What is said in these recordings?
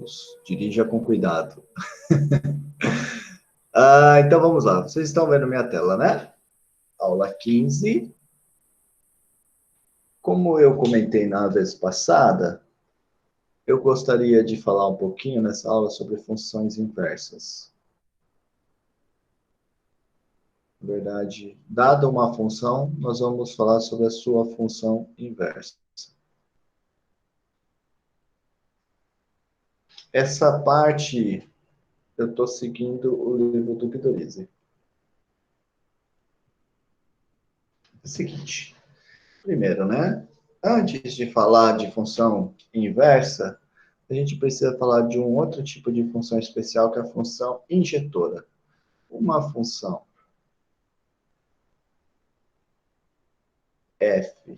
todos. Dirija com cuidado. Então, vamos lá. Vocês estão vendo minha tela, né? Aula 15. Como eu comentei na vez passada, eu gostaria de falar um pouquinho nessa aula sobre funções inversas. Na verdade, dada uma função, nós vamos falar sobre a sua função inversa. Essa parte, eu estou seguindo o livro do Guidolizzi. É o seguinte, primeiro, né? Antes de falar de função inversa, a gente precisa falar de um outro tipo de função especial, que é a função injetora. Uma função f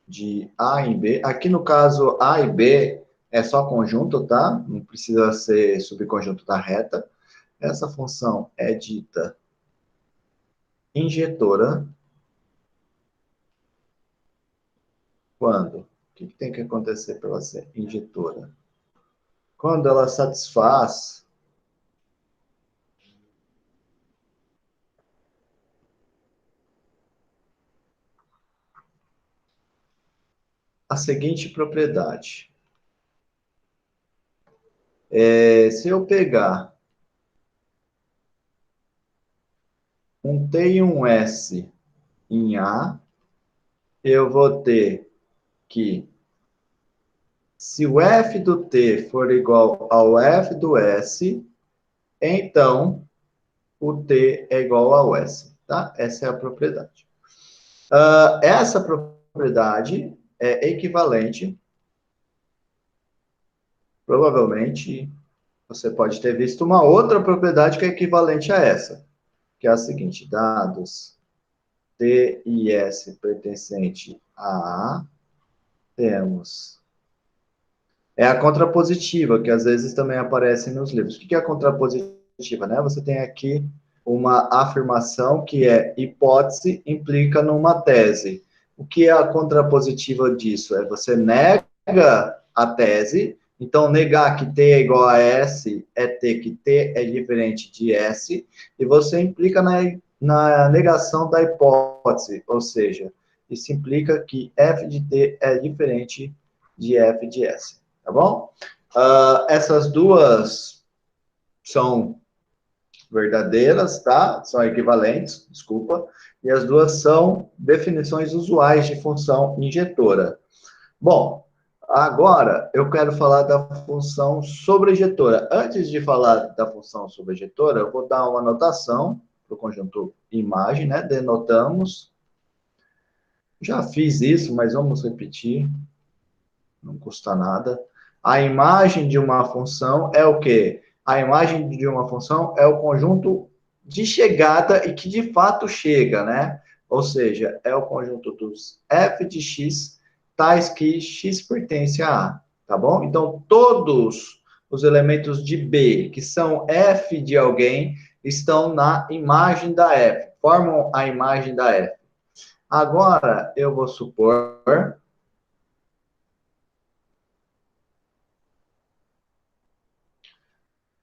de A em B. Aqui no caso, A e B é só conjunto, tá? Não precisa ser subconjunto da reta. Essa função é dita injetora quando? O que tem que acontecer para ela ser injetora? Quando ela satisfaz a seguinte propriedade. Se eu pegar um T e um S em A, eu vou ter que, se o F do T for igual ao F do S, então o T é igual ao S, tá? Essa é a propriedade. Essa propriedade é equivalente, provavelmente, você pode ter visto uma outra propriedade que é equivalente a essa, que é a seguinte: dados T e S pertencente a A, temos. É a contrapositiva, que às vezes também aparece nos livros. O que é a contrapositiva, né? Você tem aqui uma afirmação que é hipótese implica numa tese. O que é a contrapositiva disso? É você nega a tese, então negar que T é igual a S é ter que T é diferente de S, e você implica na negação da hipótese, ou seja, isso implica que F de T é diferente de F de S, tá bom? Essas duas são verdadeiras, tá? São equivalentes, desculpa. E as duas são definições usuais de função injetora. Bom, agora eu quero falar da função sobrejetora. Antes de falar da função sobrejetora, eu vou dar uma anotação para o conjunto imagem, né? Denotamos. Já fiz isso, mas vamos repetir. Não custa nada. A imagem de uma função é o quê? A imagem de uma função é o conjunto de chegada e que de fato chega, né? Ou seja, é o conjunto dos f de x, tais que x pertence a A, tá bom? Então, todos os elementos de B, que são f de alguém, estão na imagem da f, formam a imagem da f. Agora, eu vou supor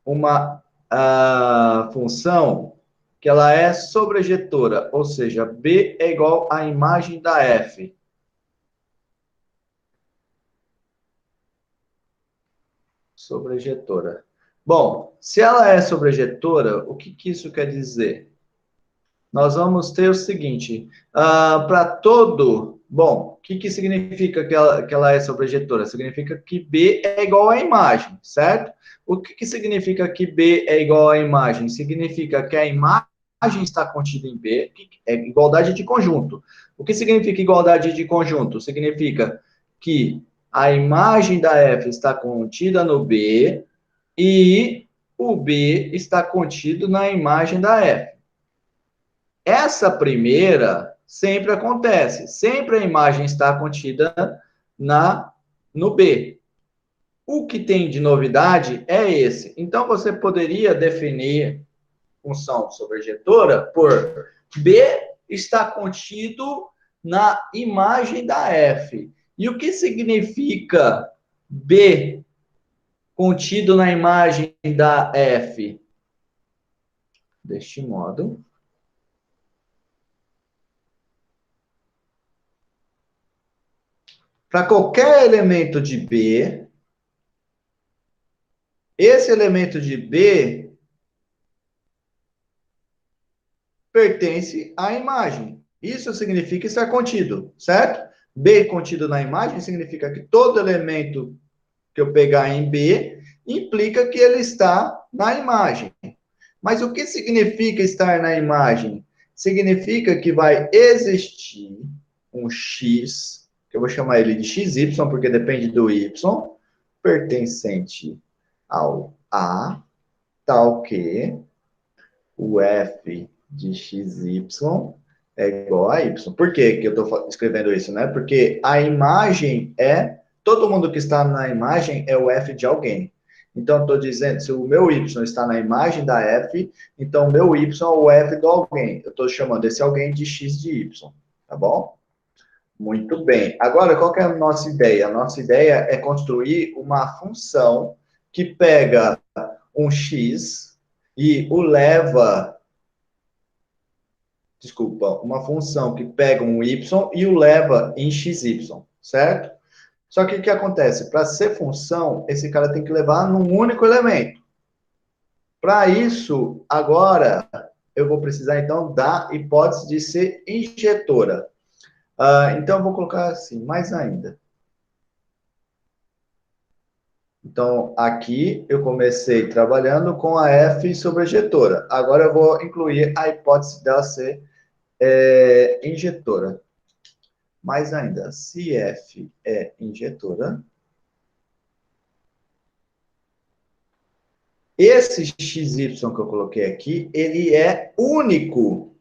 uma função que ela é sobrejetora, ou seja, B é igual à imagem da F. Sobrejetora. Bom, se ela é sobrejetora, o que isso quer dizer? Nós vamos ter o seguinte, para todo... Bom, o que significa que ela é sobrejetora? Significa que B é igual à imagem, certo? O que significa que B é igual à imagem? Significa que a imagem está contida em B, que é igualdade de conjunto. O que significa igualdade de conjunto? Significa que a imagem da F está contida no B e o B está contido na imagem da F. Essa primeira sempre acontece. Sempre a imagem está contida no B. O que tem de novidade é esse. Então, você poderia definir função sobrejetora por B está contido na imagem da F. E o que significa B contido na imagem da f deste modo. Para qualquer elemento de B, esse elemento de B pertence à imagem. Isso significa estar contido, certo? B contido na imagem significa que todo elemento que eu pegar em B implica que ele está na imagem. Mas o que significa estar na imagem? Significa que vai existir um X, que eu vou chamar ele de XY, porque depende do Y, pertencente ao A, tal que o F de XY é igual a Y. Por que eu estou escrevendo isso, né? Porque a imagem é... Todo mundo que está na imagem é o F de alguém. Então, estou dizendo, se o meu Y está na imagem da F, então o meu Y é o F do alguém. Eu estou chamando esse alguém de X de Y. Tá bom? Muito bem. Agora, qual que é a nossa ideia? A nossa ideia é construir uma função que pega um X e o leva... Desculpa, uma função que pega um y e o leva em xy, certo? Só que o que acontece? Para ser função, esse cara tem que levar num único elemento. Para isso, agora, eu vou precisar, então, da hipótese de ser injetora. Então, eu vou colocar assim, mais ainda. Então, aqui eu comecei trabalhando com a F sobre a injetora. Agora eu vou incluir a hipótese dela ser injetora. Mais ainda, se F é injetora, esse XY que eu coloquei aqui, ele é único.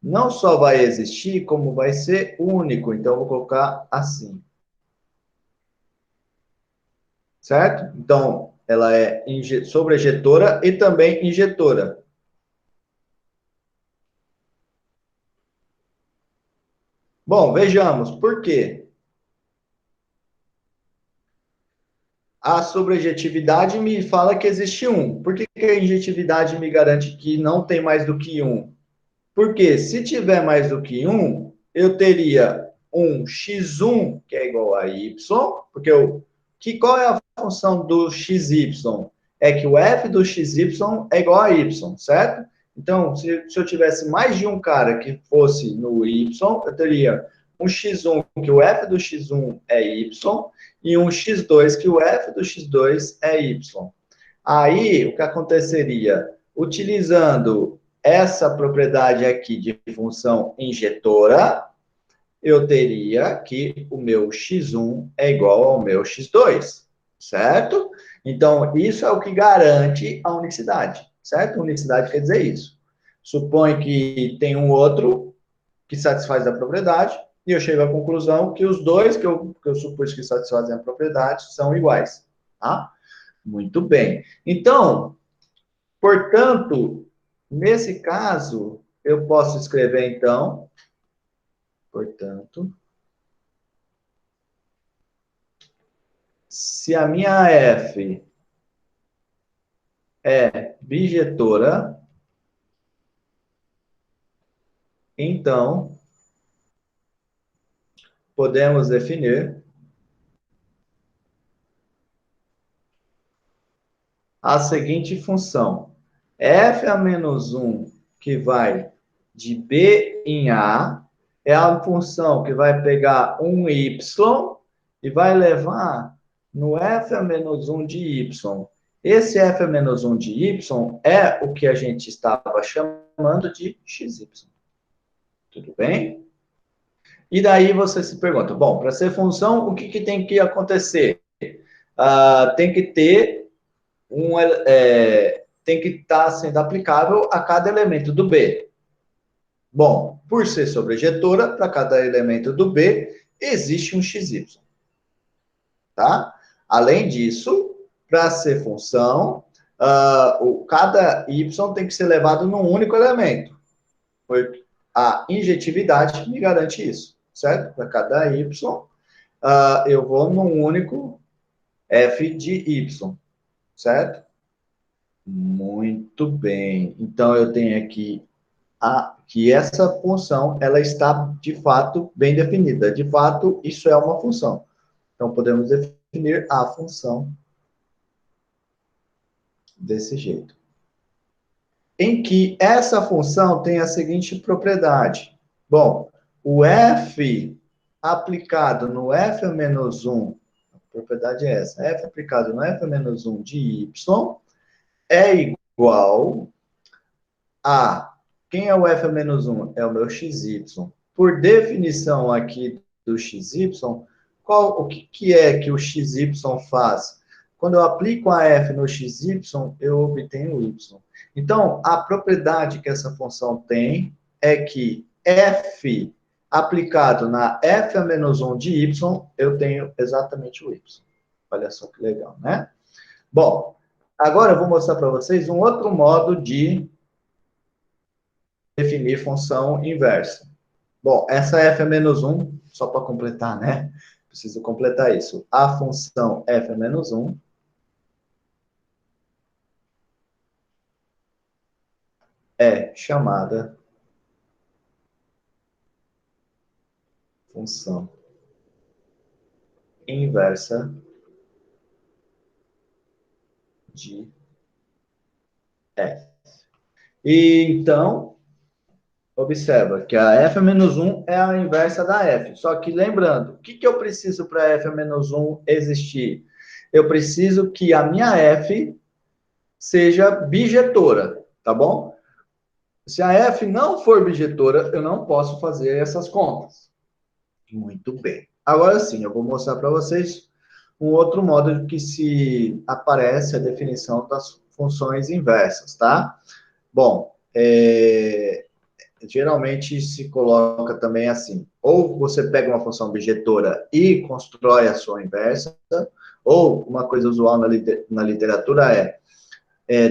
Não só vai existir, como vai ser único. Então, eu vou colocar assim. Certo? Então, ela é sobrejetora e também injetora. Bom, vejamos. Por quê? A sobrejetividade me fala que existe um. Por que a injetividade me garante que não tem mais do que um? Porque se tiver mais do que um, eu teria um x1, que é igual a y, porque qual é a função do xy? É que o f do xy é igual a y, certo? Então, se eu tivesse mais de um cara que fosse no y, eu teria um x1 que o f do x1 é y e um x2 que o f do x2 é y. Aí, o que aconteceria? Utilizando essa propriedade aqui de função injetora, eu teria que o meu x1 é igual ao meu x2, certo? Então, isso é o que garante a unicidade, certo? Unicidade quer dizer isso. Supõe que tem um outro que satisfaz a propriedade, e eu chego à conclusão que os dois que eu supus que satisfazem a propriedade são iguais, tá? Muito bem. Então, portanto, nesse caso, eu posso escrever, então, portanto, se a minha F é bijetora, então, podemos definir a seguinte função. F a menos 1, que vai de B em A, é a função que vai pegar um Y e vai levar no F a menos 1 de Y. Esse F a menos 1 de Y é o que a gente estava chamando de XY. Tudo bem? E daí você se pergunta, bom, para ser função, o que tem que acontecer? Tem que ter tem que estar sendo aplicável a cada elemento do B. Bom, por ser sobrejetora, para cada elemento do B, existe um XY. Tá? Além disso, para ser função, cada Y tem que ser levado num único elemento. A injetividade me garante isso, certo? Para cada Y, eu vou num único f de y, certo? Muito bem. Então, eu tenho aqui que essa função, ela está, de fato, bem definida. De fato, isso é uma função. Então, podemos definir a função desse jeito. Em que essa função tem a seguinte propriedade. Bom, o f aplicado no f menos 1, a propriedade é essa, f aplicado no f menos 1 de y é igual a, quem é o f menos 1? É o meu xy. Por definição aqui do xy, o que é que o xy faz? Quando eu aplico a f no xy, eu obtenho y. Então, a propriedade que essa função tem é que f aplicado na f a menos 1 de y, eu tenho exatamente o y. Olha só que legal, né? Bom, agora eu vou mostrar para vocês um outro modo de definir função inversa. Bom, essa f é menos 1, só para completar, né? Preciso completar isso. A função f é menos 1 é chamada função inversa de f. E, então, observa que a f menos 1 é a inversa da f. Só que lembrando, o que eu preciso para f menos 1 existir? Eu preciso que a minha f seja bijetora, tá bom? Se a f não for bijetora, eu não posso fazer essas contas. Muito bem. Agora sim, eu vou mostrar para vocês um outro modo que se aparece a definição das funções inversas, tá? Bom, geralmente se coloca também assim, ou você pega uma função bijetora e constrói a sua inversa, ou uma coisa usual na literatura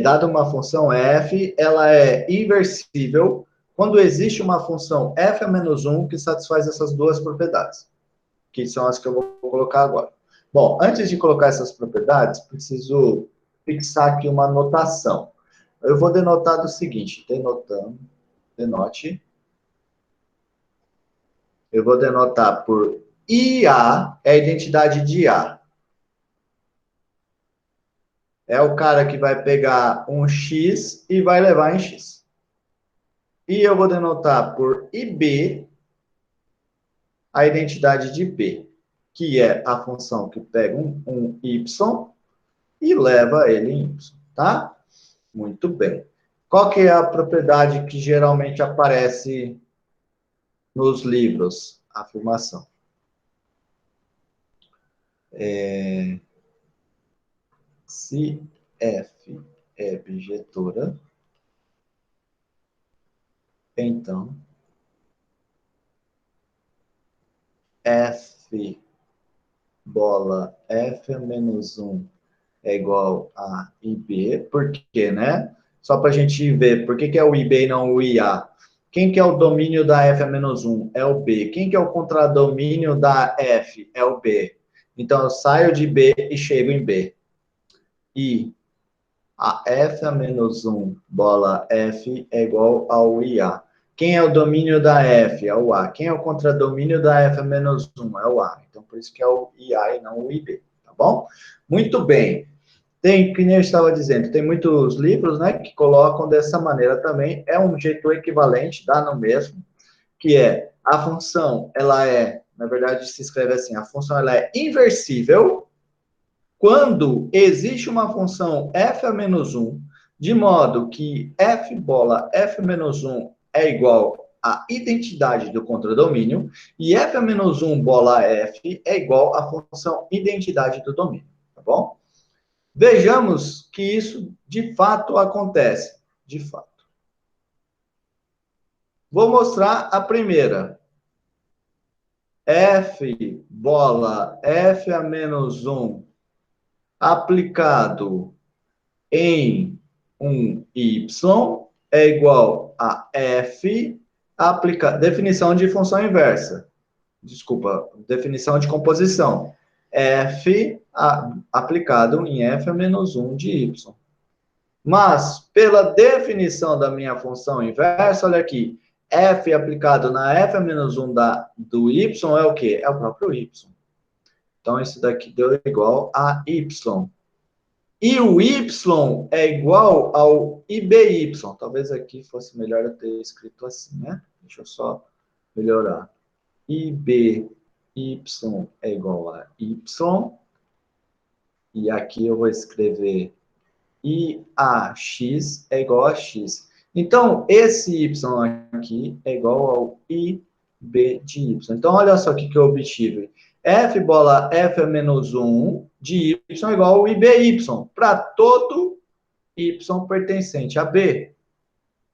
dada uma função f, ela é inversível quando existe uma função f a menos 1 que satisfaz essas duas propriedades, que são as que eu vou colocar agora. Bom, antes de colocar essas propriedades, preciso fixar aqui uma notação. Eu vou denotar do seguinte, denote. Eu vou denotar por IA, é a identidade de A. É o cara que vai pegar um X e vai levar em X. E eu vou denotar por IB, a identidade de B, que é a função que pega um Y e leva ele em Y, tá? Muito bem. Qual que é a propriedade que geralmente aparece nos livros? Afirmação. Se F é bijetora, então F bola F menos 1 é igual a IB, por quê, né? Só para a gente ver, por que é o IB e não o IA? Quem que é o domínio da F a menos 1? É o B. Quem que é o contradomínio da F? É o B. Então, eu saio de B e chego em B. E a F a menos 1 bola F é igual ao IA. Quem é o domínio da F? É o A. Quem é o contradomínio da F a menos 1? É o A. Então, por isso que é o IA e não o IB, tá bom? Muito bem. Tem, que nem eu estava dizendo, tem muitos livros, né, que colocam dessa maneira também. É um jeito equivalente, dá no mesmo, que é a função, ela é, na verdade, se escreve assim, a função ela é inversível quando existe uma função f a menos 1, de modo que f bola f menos 1 é igual à identidade do contradomínio, e f a menos 1 bola f é igual à função identidade do domínio, tá bom? Vejamos que isso de fato acontece. De fato. Vou mostrar a primeira. F bola F a menos 1 aplicado em um Y é igual a F aplicado. Definição de função inversa. Desculpa, definição de composição. f aplicado em f a menos 1 de y. Mas, pela definição da minha função inversa, olha aqui, f aplicado na f a menos 1 do y é o quê? É o próprio y. Então, isso daqui deu igual a y. E o y é igual ao IBY. Talvez aqui fosse melhor eu ter escrito assim, né? Deixa eu só melhorar. IBY é igual a y. E aqui eu vou escrever IAX é igual a x. Então, esse y aqui é igual ao IB de y. Então, olha só o que eu obtive. F bola f a menos 1 de y é igual ao IBY, para todo y pertencente a B.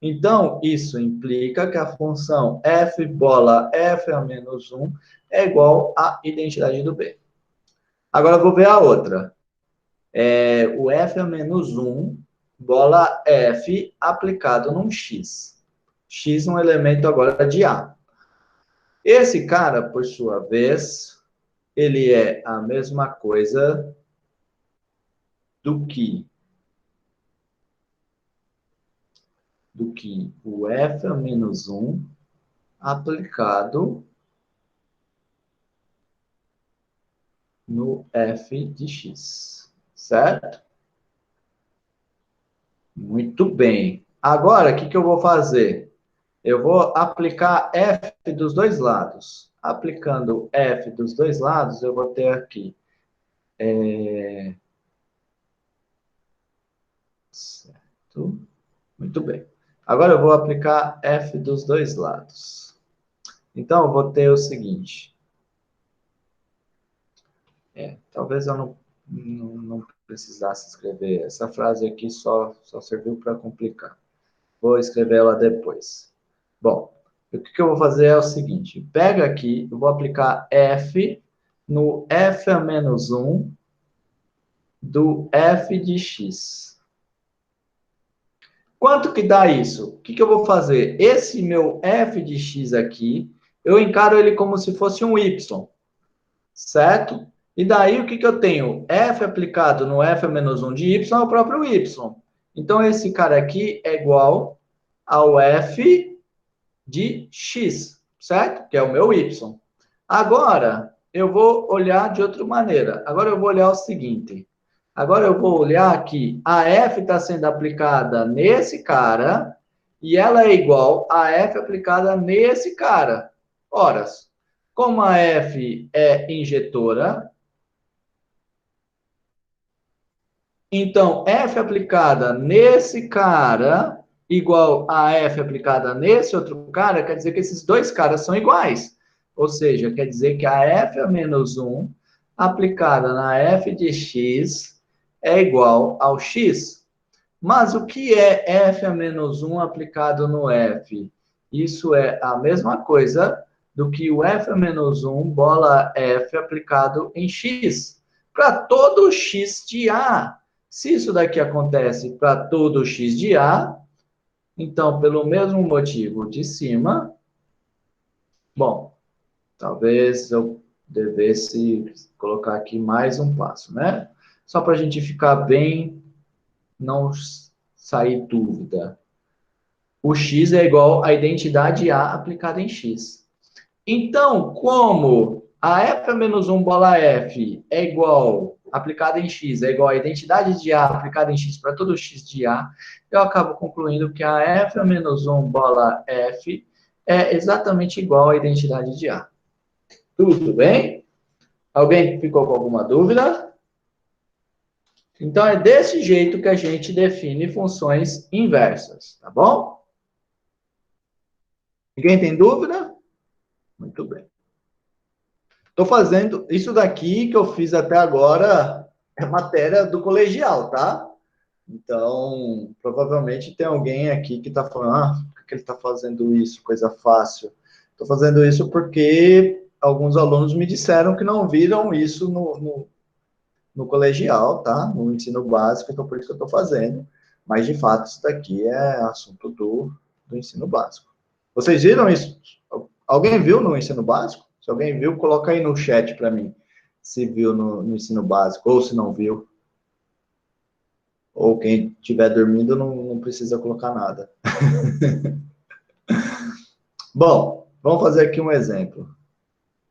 Então, isso implica que a função f bola f a menos 1 é igual à identidade do B. Agora, eu vou ver a outra. O f a menos 1, bola f aplicado num x. X um elemento agora de A. Esse cara, por sua vez, ele é a mesma coisa do que o f a menos 1 aplicado no f de x, certo? Muito bem. Agora, o que eu vou fazer? Eu vou aplicar f dos dois lados. Aplicando f dos dois lados, eu vou ter aqui. Certo. Muito bem. Agora eu vou aplicar f dos dois lados. Então, eu vou ter o seguinte. Talvez eu não precisasse escrever. Essa frase aqui só serviu para complicar. Vou escrever ela depois. Bom, o que eu vou fazer é o seguinte. Pega aqui, eu vou aplicar f no f a menos 1 do f de x. Quanto que dá isso? O que eu vou fazer? Esse meu f de x aqui, eu encaro ele como se fosse um y, certo? E daí o que eu tenho? F aplicado no f a menos 1 de y é o próprio y. Então, esse cara aqui é igual ao f de x, certo? Que é o meu y. Agora, eu vou olhar de outra maneira. Agora, eu vou olhar o seguinte. Agora, eu vou olhar que a f está sendo aplicada nesse cara e ela é igual a f aplicada nesse cara. Ora, como a f é injetora, então, f aplicada nesse cara igual a f aplicada nesse outro cara, quer dizer que esses dois caras são iguais. Ou seja, quer dizer que a f a menos 1 aplicada na f de x é igual ao x. Mas o que é f a menos 1 aplicado no f? Isso é a mesma coisa do que o f a menos 1 bola f aplicado em x. Para todo x de A. Se isso daqui acontece para todo x de A, então, pelo mesmo motivo de cima, bom, talvez eu devesse colocar aqui mais um passo, né? Só para a gente ficar bem, não sair dúvida. O x é igual à identidade A aplicada em x. Então, como a f a menos 1 bola f é igual, aplicada em x, é igual à identidade de A aplicada em x para todo x de A, eu acabo concluindo que a f a menos 1 bola f é exatamente igual à identidade de A. Tudo bem? Alguém ficou com alguma dúvida? Então, é desse jeito que a gente define funções inversas, tá bom? Ninguém tem dúvida? Muito bem. Estou fazendo isso daqui que eu fiz até agora é matéria do colegial, tá? Então, provavelmente tem alguém aqui que está falando, por que ele está fazendo isso? Coisa fácil. Estou fazendo isso porque alguns alunos me disseram que não viram isso no colegial, tá? No ensino básico, então por isso que eu estou fazendo. Mas, de fato, isso daqui é assunto do ensino básico. Vocês viram isso? Alguém viu no ensino básico? Se alguém viu, coloca aí no chat para mim. se viu no ensino básico, ou se não viu. Ou quem estiver dormindo não precisa colocar nada. Bom, vamos fazer aqui um exemplo.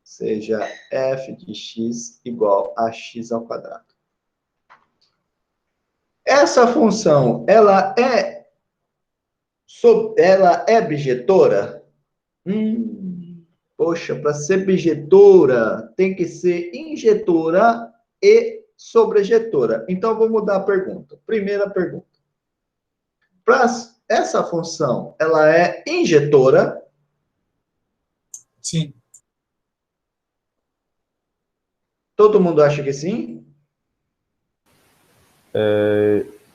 Seja f de x igual a x ao quadrado. Essa função, ela é bijetora? Poxa, para ser bijetora, tem que ser injetora e sobrejetora. Então, vou mudar a pergunta. Primeira pergunta. Para essa função, ela é injetora? Sim. Todo mundo acha que sim?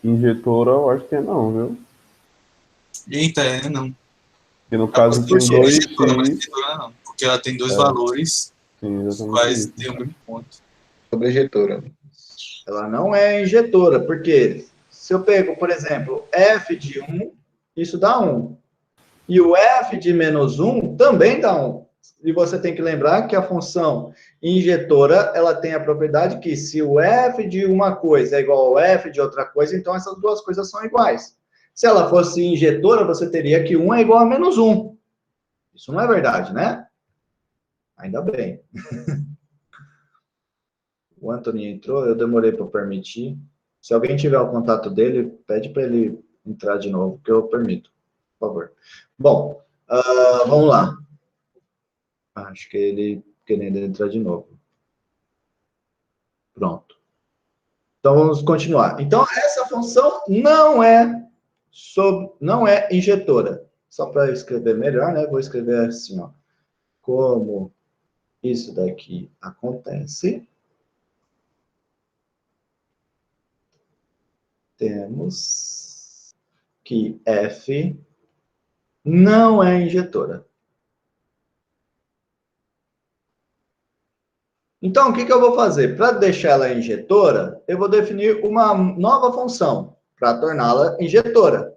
Injetora, eu acho que não, viu? Eita, não. Porque no caso Por tem que dois injetora, mas x. injetora não? Porque ela tem dois valores, Sim, os exatamente quais isso. têm o mesmo ponto. Sobrejetora. Ela não é injetora, porque se eu pego, por exemplo, f de 1, isso dá 1. E o f de menos 1 também dá 1. E você tem que lembrar que a função injetora, ela tem a propriedade que se o f de uma coisa é igual ao f de outra coisa, então essas duas coisas são iguais. Se ela fosse injetora, você teria que 1 é igual a menos 1. Isso não é verdade, né? Ainda bem. O Anthony entrou, eu demorei para permitir. Se alguém tiver o contato dele, pede para ele entrar de novo, que eu permito, por favor. Bom, vamos lá. Acho que ele querendo entrar de novo. Pronto. Então, vamos continuar. Então, essa função não é injetora. Só para escrever melhor, né? Vou escrever assim, ó. Como isso daqui acontece, temos que F não é injetora. Então, o que eu vou fazer? Para deixar ela injetora, eu vou definir uma nova função para torná-la injetora.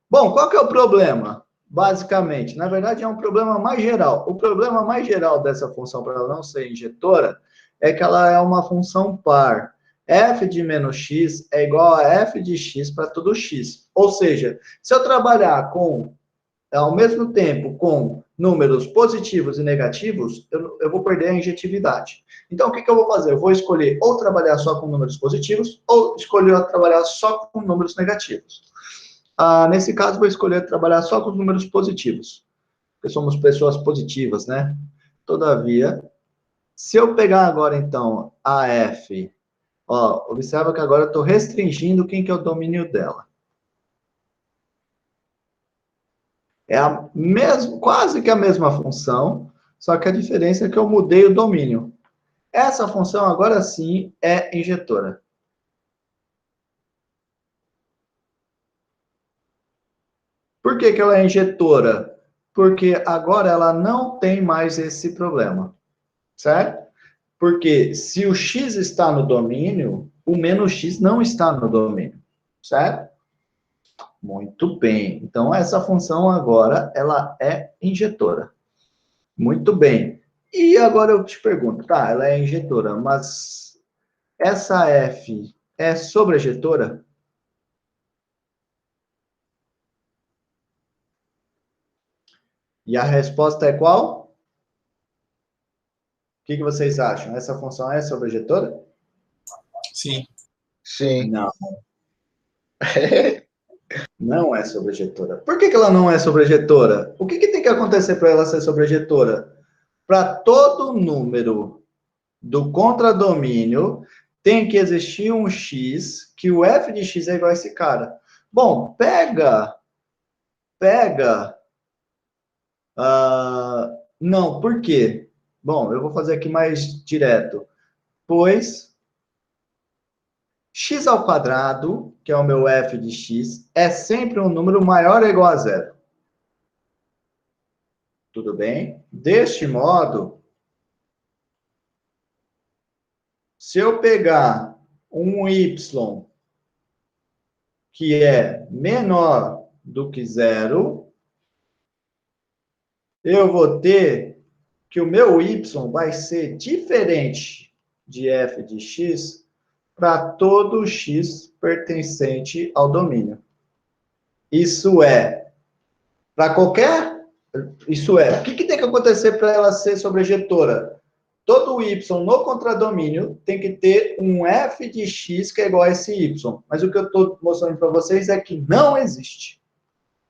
Bom, qual que é o problema? Basicamente, na verdade, é um problema mais geral. O problema mais geral dessa função para ela não ser injetora é que ela é uma função par. F de menos x é igual a f de x para todo x. Ou seja, se eu trabalhar ao mesmo tempo com números positivos e negativos, eu vou perder a injetividade. Então, o que eu vou fazer? Eu vou escolher ou trabalhar só com números positivos ou escolher trabalhar só com números negativos. Nesse caso, vou escolher trabalhar só com os números positivos, porque somos pessoas positivas, né? Todavia, se eu pegar agora, então, a F, observa que agora eu estou restringindo quem que é o domínio dela. É quase que a mesma função, só que a diferença é que eu mudei o domínio. Essa função, agora sim, é injetora. Por que ela é injetora? Porque agora ela não tem mais esse problema, certo? Porque se o x está no domínio, o menos x não está no domínio, certo? Muito bem. Então, essa função agora, ela é injetora. Muito bem. E agora eu te pergunto, tá, ela é injetora, mas essa F é sobrejetora? E a resposta é qual? O que vocês acham? Essa função é sobrejetora? Sim. Sim. Não. Não é sobrejetora. Por que ela não é sobrejetora? O que tem que acontecer para ela ser sobrejetora? Para todo número do contradomínio, tem que existir um x, que o f de x é igual a esse cara. Bom, não, por quê? Bom, eu vou fazer aqui mais direto. Pois x ao quadrado, que é o meu f de x, é sempre um número maior ou igual a zero. Tudo bem? Deste modo, se eu pegar um y que é menor do que zero, eu vou ter que o meu y vai ser diferente de f de x para todo x pertencente ao domínio. Isso é, para qualquer... Isso é, o que tem que acontecer para ela ser sobrejetora? Todo y no contradomínio tem que ter um f de x que é igual a esse y. Mas o que eu estou mostrando para vocês é que não existe.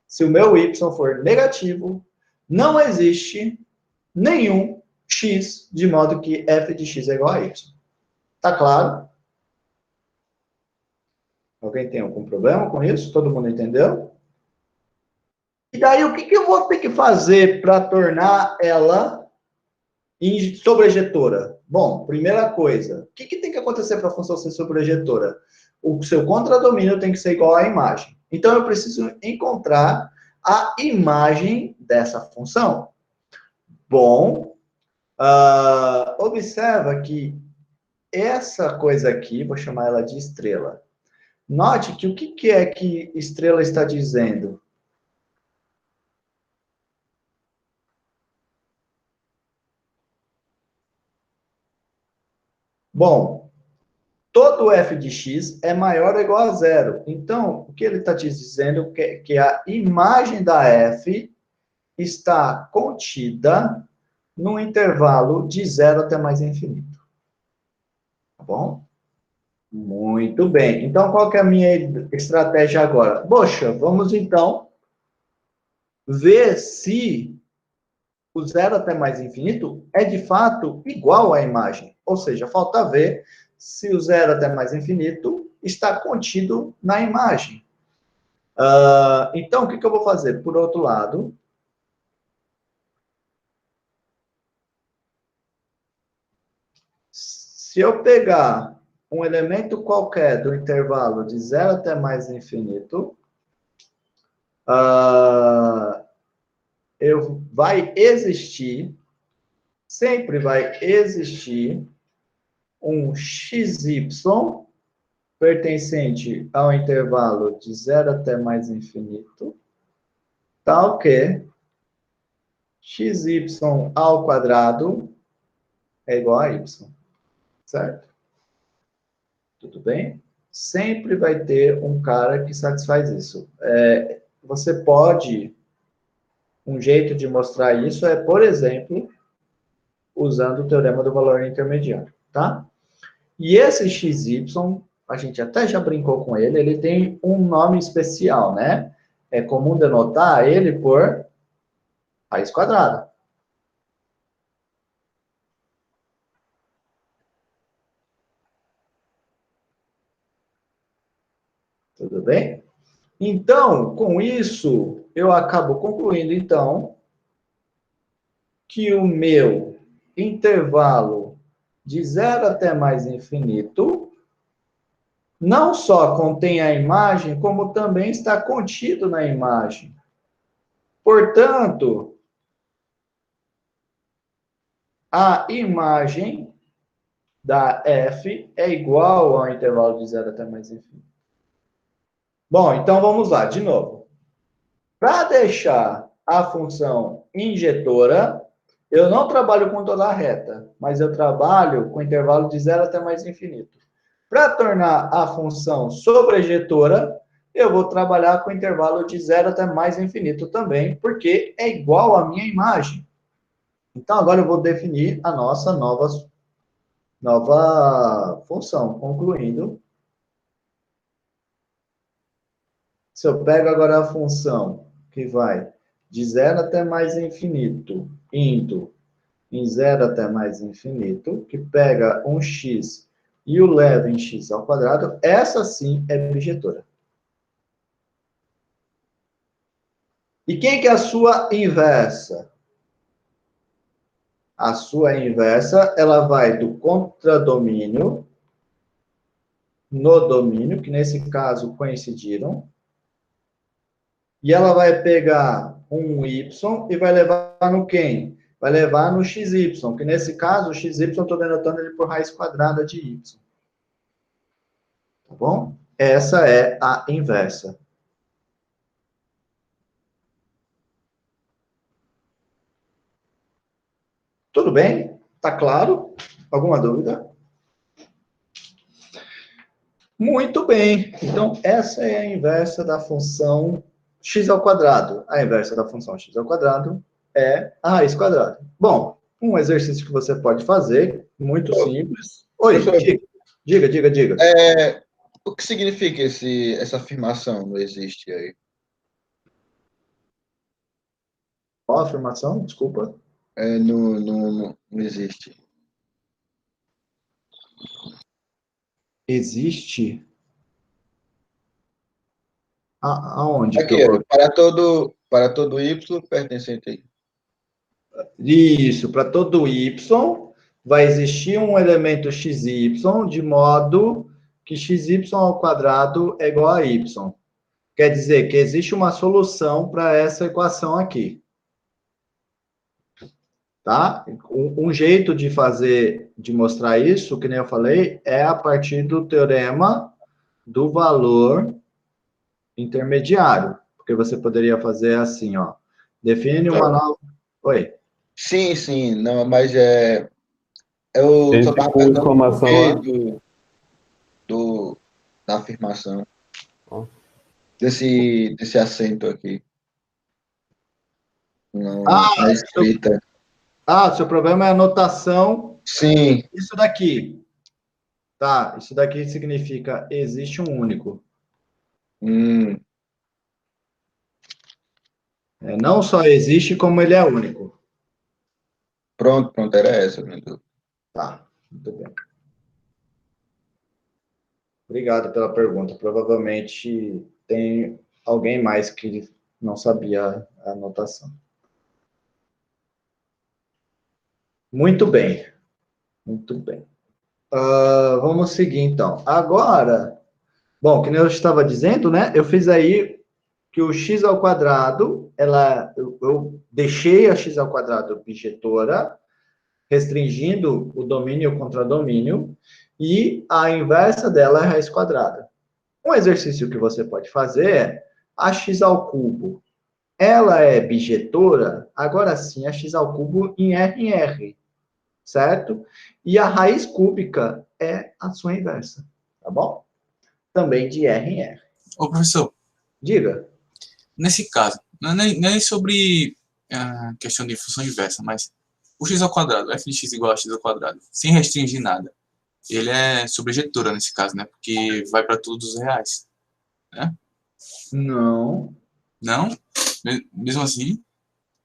Se o meu y for negativo, não existe nenhum x, de modo que f de x é igual a y. Tá claro? Alguém tem algum problema com isso? Todo mundo entendeu? E daí, o que eu vou ter que fazer para tornar ela sobrejetora? Bom, primeira coisa, o que tem que acontecer para a função ser sobrejetora? O seu contradomínio tem que ser igual à imagem. Então, eu preciso encontrar a imagem dessa função. Bom, observa que essa coisa aqui, vou chamar ela de estrela. Note que o que é que estrela está dizendo? Bom, todo f de x é maior ou igual a zero. Então, o que ele está te dizendo é que a imagem da f está contida no intervalo de zero até mais infinito. Tá bom? Muito bem. Então, qual que é a minha estratégia agora? Poxa, vamos então ver se o zero até mais infinito é de fato igual à imagem. Ou seja, falta ver se o zero até mais infinito está contido na imagem. Então, o que eu vou fazer? Por outro lado, se eu pegar um elemento qualquer do intervalo de zero até mais infinito, vai existir, sempre vai existir um xy pertencente ao intervalo de zero até mais infinito, tal que xy ao quadrado é igual a y. Certo? Tudo bem? Sempre vai ter um cara que satisfaz isso. Você pode... Um jeito de mostrar isso é, por exemplo, usando o teorema do valor intermediário, tá? E esse xy, a gente até já brincou com ele, ele tem um nome especial, né? É comum denotar ele por raiz quadrada. Tudo bem? Então, com isso, eu acabo concluindo, então, que o meu intervalo de zero até mais infinito não só contém a imagem, como também está contido na imagem. Portanto, a imagem da f é igual ao intervalo de zero até mais infinito. Bom, então vamos lá, de novo. Para deixar a função injetora, eu não trabalho com toda a reta, mas eu trabalho com intervalo de zero até mais infinito. Para tornar a função sobrejetora, eu vou trabalhar com intervalo de zero até mais infinito também, porque é igual à minha imagem. Então, agora eu vou definir a nossa nova função. Concluindo, se eu pego agora a função que vai de zero até mais infinito, indo em zero até mais infinito, que pega um x e o leva em x ao quadrado, essa sim é bijetora. E quem que é a sua inversa? A sua inversa, ela vai do contradomínio no domínio, que nesse caso coincidiram, e ela vai pegar um y e vai levar no quem? Vai levar no xy, que nesse caso, o xy, estou denotando ele por raiz quadrada de y. Tá bom? Essa é a inversa. Tudo bem? Tá claro? Alguma dúvida? Muito bem. Então, essa é a inversa da função x ao quadrado. A inversa da função x ao quadrado é a raiz quadrada. Bom, um exercício que você pode fazer, muito simples. Oi, Professor, diga. o que significa essa afirmação não existe aí? Qual a afirmação? Desculpa. Não existe. Existe? Aonde que Aqui, eu ó, para todo y pertencente aí. Isso, para todo y, vai existir um elemento xy, de modo que xy ao quadrado é igual a y. Quer dizer que existe uma solução para essa equação aqui. Tá? Um jeito de fazer, de mostrar isso, que nem eu falei, é a partir do teorema do valor intermediário. Porque você poderia fazer assim, ó. Define uma nova... Oi. Sim, não, mas eu Tem só estava tipo perguntando o exclamação porquê lá. da afirmação, Ó. desse acento aqui, Ah, na escrita. seu problema é a notação. Sim, Isso daqui. Tá, isso daqui significa existe um único. Não só existe, como ele é único. pronto, era essa, minha dúvida. Tá, muito bem. Obrigado pela pergunta. Provavelmente tem alguém mais que não sabia a anotação. Muito bem. Muito bem. Vamos seguir, então. Agora, bom, que nem eu estava dizendo, né? Eu fiz aí que o x ao quadrado, eu deixei a x ao quadrado bijetora, restringindo o domínio e o contradomínio, e a inversa dela é a raiz quadrada. Um exercício que você pode fazer é a x ao cubo. Ela é bijetora, agora sim, a x ao cubo em R, certo? E a raiz cúbica é a sua inversa, tá bom? Também de R em R. Ô, professor, Diga. nesse caso, não é nem sobre a questão de função inversa, mas o x ao quadrado, f de x igual a x ao quadrado, sem restringir nada, ele é sobrejetora nesse caso, né? Porque vai para todos os reais, né? Não. Não? Mesmo assim?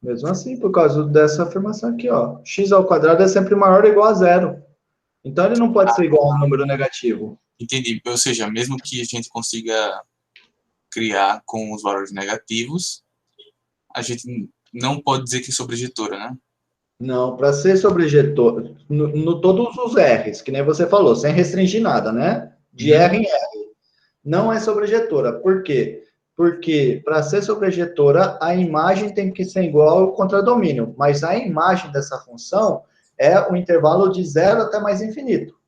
Mesmo assim, por causa dessa afirmação aqui, ó. X ao quadrado é sempre maior ou igual a zero. Então, ele não pode ser igual a um número negativo. Entendi. Ou seja, mesmo que a gente consiga criar com os valores negativos, a gente não pode dizer que é sobrejetora, né? Não, para ser sobrejetor, no todos os R's, que nem você falou, sem restringir nada, né? De R em R. Não é sobrejetora. Por quê? Porque para ser sobrejetora, a imagem tem que ser igual ao contradomínio. Mas a imagem dessa função é o intervalo de zero até mais infinito.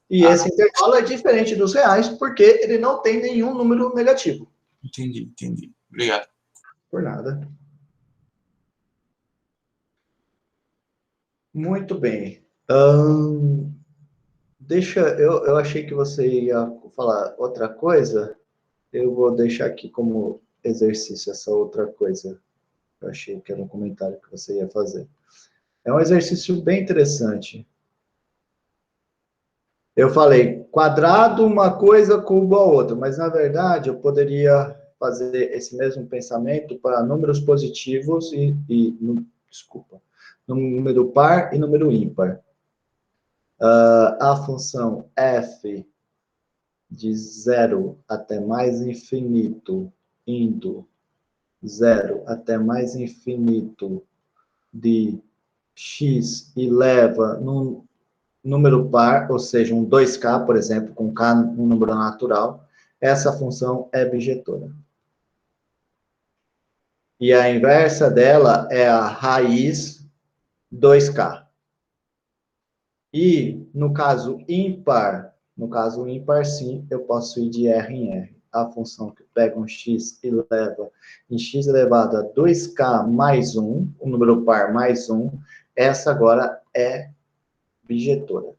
E esse intervalo é diferente dos reais, porque ele não tem nenhum número negativo. Entendi. Obrigado. Por nada. Muito bem. Eu achei que você ia falar outra coisa. Eu vou deixar aqui como exercício essa outra coisa. Eu achei que era um comentário que você ia fazer. É um exercício bem interessante. Eu falei quadrado uma coisa, cubo a outra, mas na verdade eu poderia fazer esse mesmo pensamento para números positivos número par e número ímpar. A função f de 0 até mais infinito, indo 0 até mais infinito de x e leva num número par, ou seja, um 2k, por exemplo, com k um número natural, essa função é bijetora. E a inversa dela é a raiz 2k. E no caso ímpar, sim, eu posso ir de R em R. A função que pega um x e leva em x elevado a 2k mais 1, o número par mais 1, essa agora é bijetora.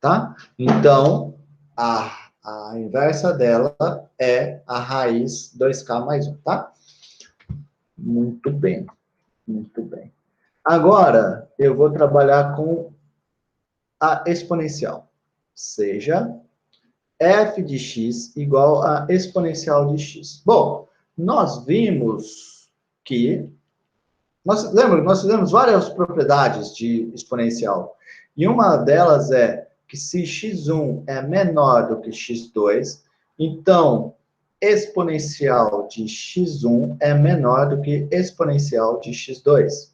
tá? Então, a inversa dela é a raiz 2k mais 1, tá? Muito bem, muito bem. Agora, eu vou trabalhar com a exponencial. Seja f de x igual a exponencial de x. Bom, nós vimos que... nós fizemos várias propriedades de exponencial. E uma delas é que se x1 é menor do que x2, então exponencial de x1 é menor do que exponencial de x2.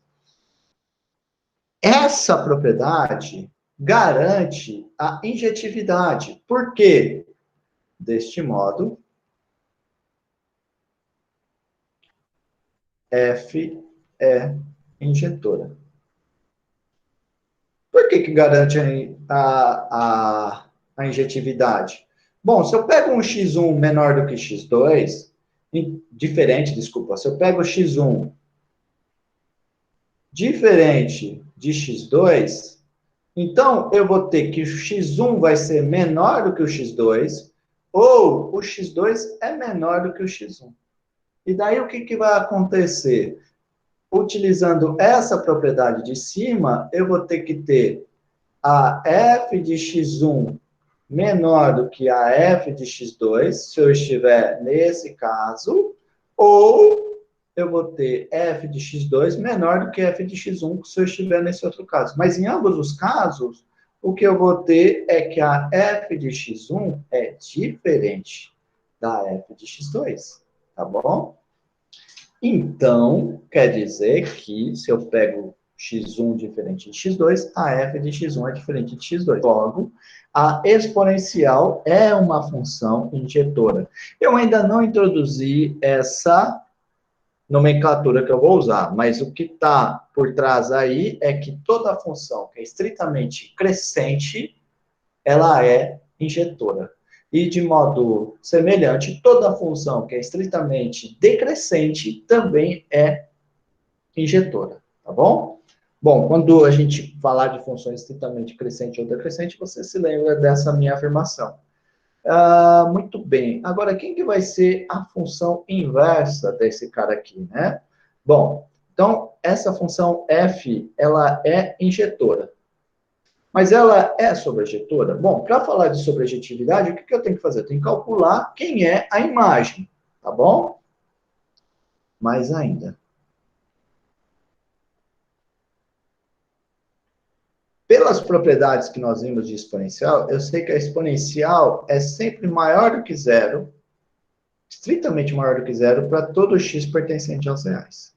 Essa propriedade garante a injetividade. Por quê? Deste modo, F é injetora. Por que garante a injetividade? Bom, se eu pego um x1 menor do que x2, se eu pego x1 diferente de x2, então eu vou ter que o x1 vai ser menor do que o x2, ou o x2 é menor do que o x1. E daí o que vai acontecer? Utilizando essa propriedade de cima, eu vou ter que ter a f de x1 menor do que a f de x2, se eu estiver nesse caso, ou eu vou ter f de x2 menor do que f de x1, se eu estiver nesse outro caso. Mas em ambos os casos, o que eu vou ter é que a f de x1 é diferente da f de x2, tá bom? Então, quer dizer que se eu pego x1 diferente de x2, a f de x1 é diferente de x2. Logo, a exponencial é uma função injetora. Eu ainda não introduzi essa nomenclatura que eu vou usar, mas o que está por trás aí é que toda função que é estritamente crescente, ela é injetora. E, de modo semelhante, toda função que é estritamente decrescente também é injetora, tá bom? Bom, quando a gente falar de funções estritamente crescente ou decrescente, você se lembra dessa minha afirmação. Muito bem. Agora, quem que vai ser a função inversa desse cara aqui, né? Bom, então, essa função f, ela é injetora. Mas ela é sobrejetora? Bom, para falar de sobrejetividade, o que eu tenho que fazer? Eu tenho que calcular quem é a imagem, tá bom? Mais ainda. Pelas propriedades que nós vimos de exponencial, eu sei que a exponencial é sempre maior do que zero, estritamente maior do que zero, para todo x pertencente aos reais.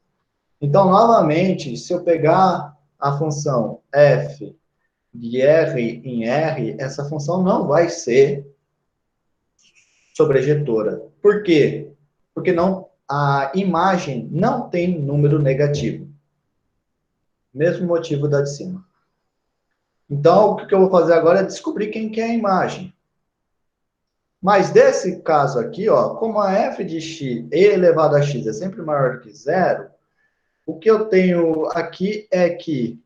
Então, novamente, se eu pegar a função f de R em R, essa função não vai ser sobrejetora. Por quê? Porque a imagem não tem número negativo. Mesmo motivo da de cima. Então, o que eu vou fazer agora é descobrir quem que é a imagem. Mas desse caso aqui, ó, como a f de x, e elevado a x é sempre maior do que zero, o que eu tenho aqui é que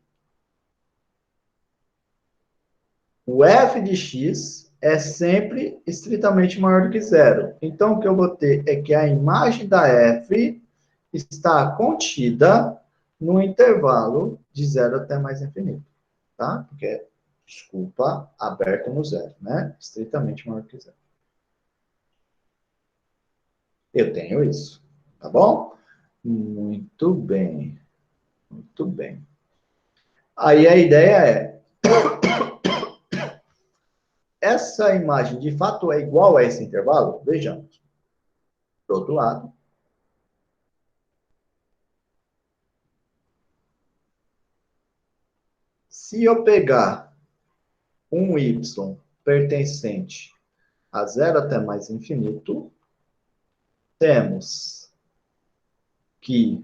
o f de x é sempre estritamente maior do que zero. Então, o que eu vou ter é que a imagem da f está contida no intervalo de zero até mais infinito. Tá? Porque, desculpa, aberto no zero, né? Estritamente maior do que zero. Eu tenho isso. Tá bom? Muito bem. Muito bem. Aí a ideia é... essa imagem, de fato, é igual a esse intervalo? Vejamos. Do outro lado. Se eu pegar um y pertencente a zero até mais infinito, temos que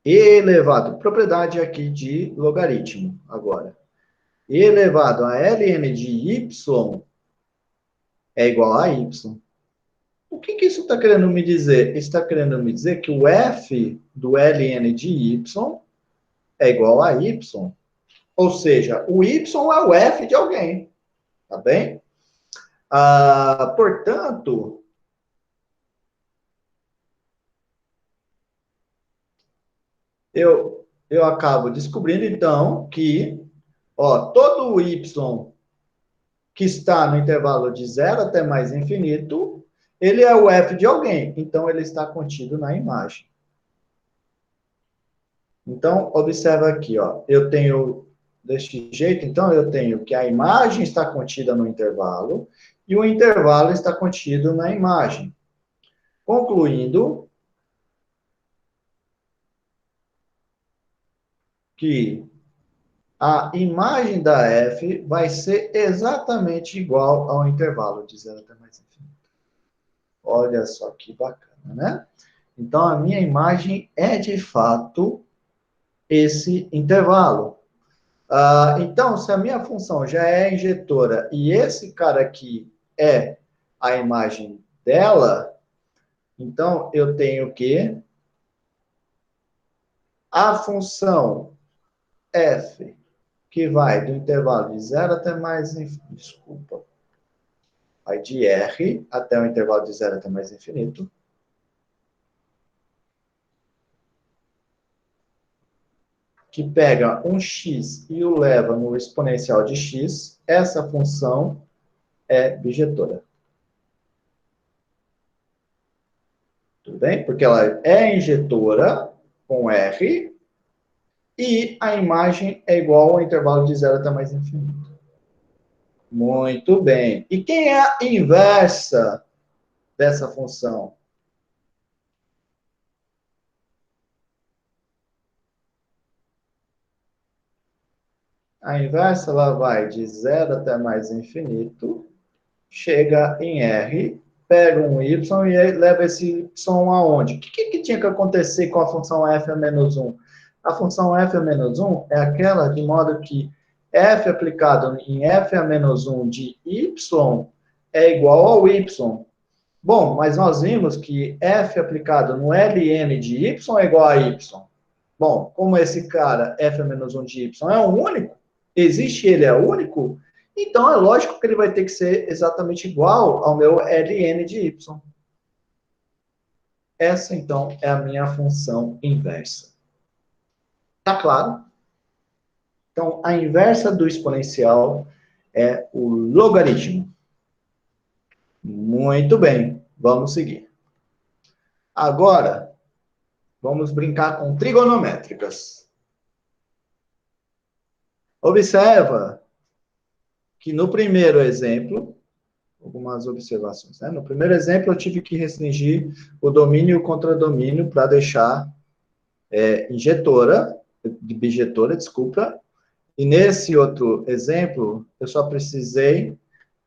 e elevado, propriedade aqui de logaritmo, agora. E elevado a ln de y é igual a y. O que isso está querendo me dizer? Está querendo me dizer que o f do ln de y é igual a y. Ou seja, o y é o f de alguém. Tá bem? Portanto, eu acabo descobrindo, então, que todo o y que está no intervalo de 0 até mais infinito, ele é o f de alguém. Então, ele está contido na imagem. Então, observa aqui, eu tenho deste jeito, então eu tenho que a imagem está contida no intervalo e o intervalo está contido na imagem. Concluindo que a imagem da f vai ser exatamente igual ao intervalo de 0 até mais infinito. Olha só que bacana, né? Então, a minha imagem é, de fato, esse intervalo. Então, se a minha função já é injetora e esse cara aqui é a imagem dela, então eu tenho que a função f, que vai do intervalo de 0 até mais infinito, desculpa, vai de r até o intervalo de 0 até mais infinito, que pega um x e o leva no exponencial de x, essa função é bijetora. Tudo bem? Porque ela é injetora com R e a imagem é igual ao intervalo de 0 até mais infinito. Muito bem. E quem é a inversa dessa função? A inversa, ela vai de 0 até mais infinito, chega em R, pega um y e leva esse y aonde? O que tinha que acontecer com a função f a menos 1? A função f a menos 1 é aquela de modo que f aplicado em f a menos 1 de y é igual ao y. Bom, mas nós vimos que f aplicado no ln de y é igual a y. Bom, como esse cara, f a menos 1 de y, é um único, existe ele é único, então é lógico que ele vai ter que ser exatamente igual ao meu ln de y. Essa, então, é a minha função inversa. Tá claro? Então, a inversa do exponencial é o logaritmo. Muito bem, vamos seguir. Agora, vamos brincar com trigonométricas. Observa que no primeiro exemplo, algumas observações, né? No primeiro exemplo, eu tive que restringir o domínio e o contradomínio para deixar bijetora, desculpa. E nesse outro exemplo, eu só precisei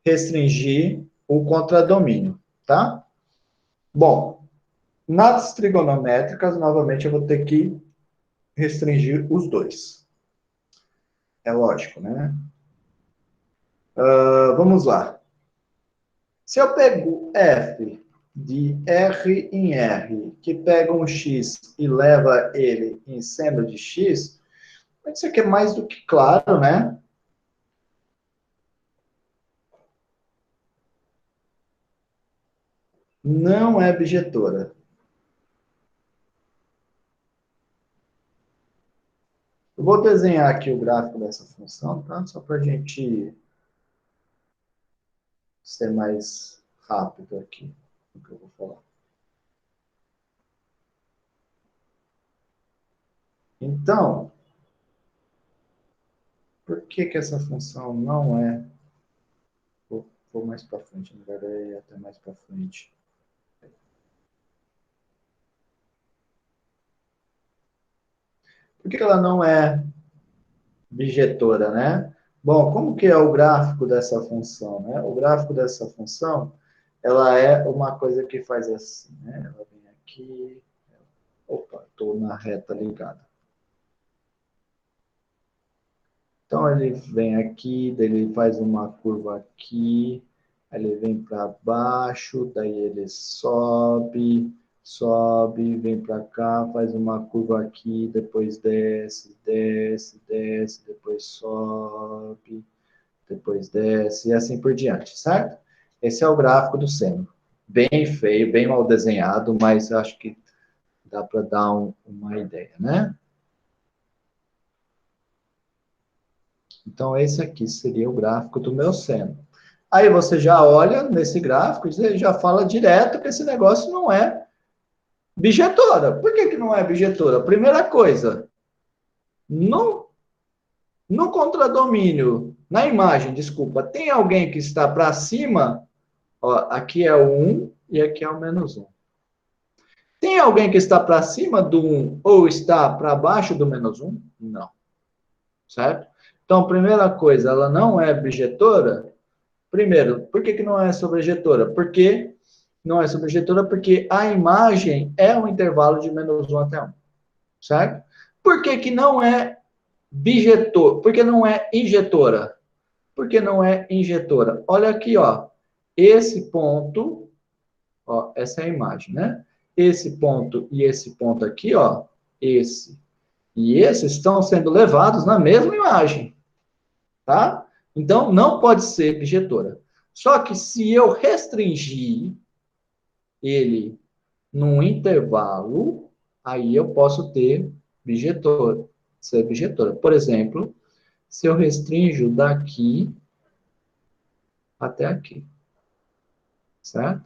restringir o contradomínio, tá? Bom, nas trigonométricas, novamente, eu vou ter que restringir os dois. É lógico, né? Vamos lá. Se eu pego f de r em r, que pega um x e leva ele em seno de x, isso aqui é mais do que claro, né? Não é bijetora. Eu vou desenhar aqui o gráfico dessa função, tá? Só para a gente ser mais rápido aqui no que eu vou falar. Então, por que que essa função não é... Vou mais para frente, na verdade, é até mais para frente. Por que ela não é bijetora, né? Bom, como que é o gráfico dessa função, né? O gráfico dessa função, ela é uma coisa que faz assim, né? Ela vem aqui... Opa, estou na reta ligada. Então, ele vem aqui, daí ele faz uma curva aqui, aí ele vem para baixo, daí ele sobe, sobe, vem para cá, faz uma curva aqui, depois desce, desce, desce, depois sobe, depois desce, e assim por diante, certo? Esse é o gráfico do seno. Bem feio, bem mal desenhado, mas acho que dá para dar uma ideia, né? Então, esse aqui seria o gráfico do meu seno. Aí você já olha nesse gráfico e já fala direto que esse negócio não é bijetora. Por que não é bijetora? Primeira coisa, no, no contradomínio, na imagem, desculpa, tem alguém que está para cima, ó, aqui é o 1 e aqui é o menos 1. Tem alguém que está para cima do 1 ou está para baixo do menos 1? Não. Certo? Então, primeira coisa, ela não é bijetora. Primeiro, por que não é sobrejetora? Porque não é sobrejetora porque a imagem é um intervalo de menos 1 até 1. Certo? Por que não é bijetor? Por que não é injetora? Por que não é injetora? Olha aqui, ó. Esse ponto, ó, essa é a imagem, né? Esse ponto e esse ponto aqui, ó, esse e esse estão sendo levados na mesma imagem, tá? Então, não pode ser bijetora. Só que se eu restringir ele num intervalo, aí eu posso ter bijetora, ser bijetora. Por exemplo, se eu restringo daqui até aqui, certo?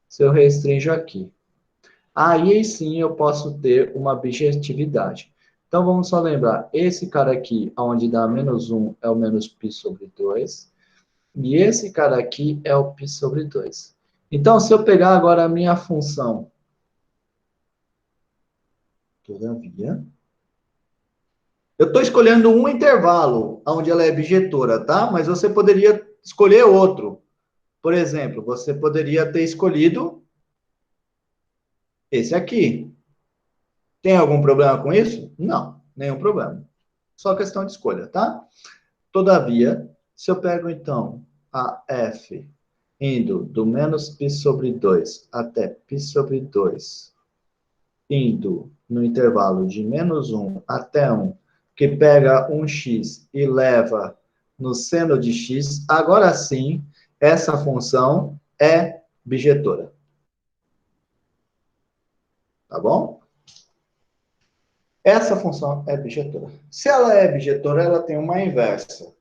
Se eu restringo aqui. Aí sim eu posso ter uma bijetividade. Então vamos só lembrar, esse cara aqui, onde dá menos 1, é o menos π sobre 2. E esse cara aqui é o π sobre 2. Então, se eu pegar agora a minha função, todavia, eu estou escolhendo um intervalo onde ela é bijetora, tá? Mas você poderia escolher outro. Por exemplo, você poderia ter escolhido esse aqui. Tem algum problema com isso? Não, nenhum problema. Só questão de escolha, tá? Todavia, se eu pego, então, a f indo do menos π sobre 2 até π sobre 2, indo no intervalo de menos 1 até 1, que pega um x e leva no seno de x, agora sim, essa função é bijetora. Tá bom? Essa função é bijetora. Se ela é bijetora, ela tem uma inversa.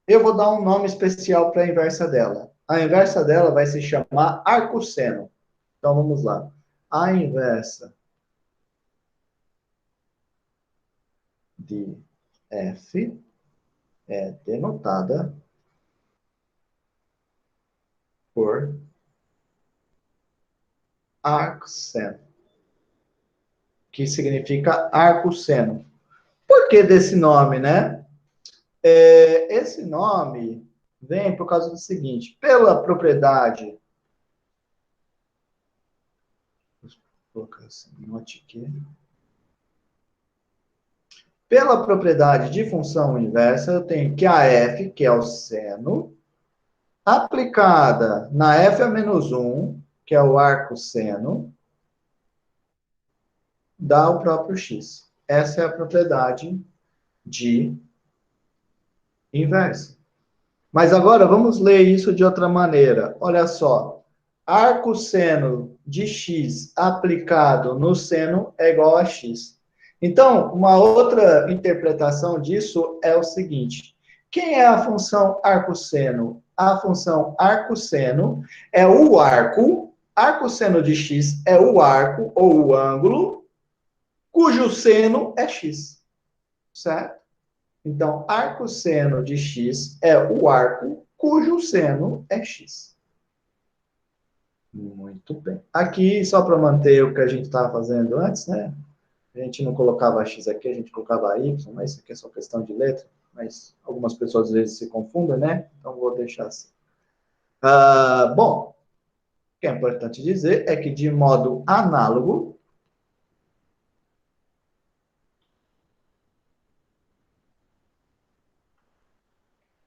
Eu vou dar um nome especial para a inversa dela. A inversa dela vai se chamar arcosseno. Então, vamos lá. A inversa de f é denotada por arcosseno, que significa arcosseno. Por que desse nome, né? Esse nome vem por causa do seguinte, pela propriedade, vou colocar assim, note aqui, pela propriedade de função inversa, eu tenho que a f, que é o seno, aplicada na f a menos 1, que é o arcosseno, dá o próprio x. Essa é a propriedade de inversa. Mas agora vamos ler isso de outra maneira. Olha só. Arcosseno de x aplicado no seno é igual a x. Então, uma outra interpretação disso é o seguinte. Quem é a função arcosseno? A função arcosseno é o arco. Arcosseno de x é o arco ou o ângulo, cujo seno é x. Certo? Então, arcosseno de x é o arco cujo seno é x. Muito bem. Aqui, só para manter o que a gente estava fazendo antes, né? A gente não colocava x aqui, a gente colocava y, mas isso aqui é só questão de letra. Mas algumas pessoas às vezes se confundem, né? Então, vou deixar assim. Bom, o que é importante dizer é que, de modo análogo,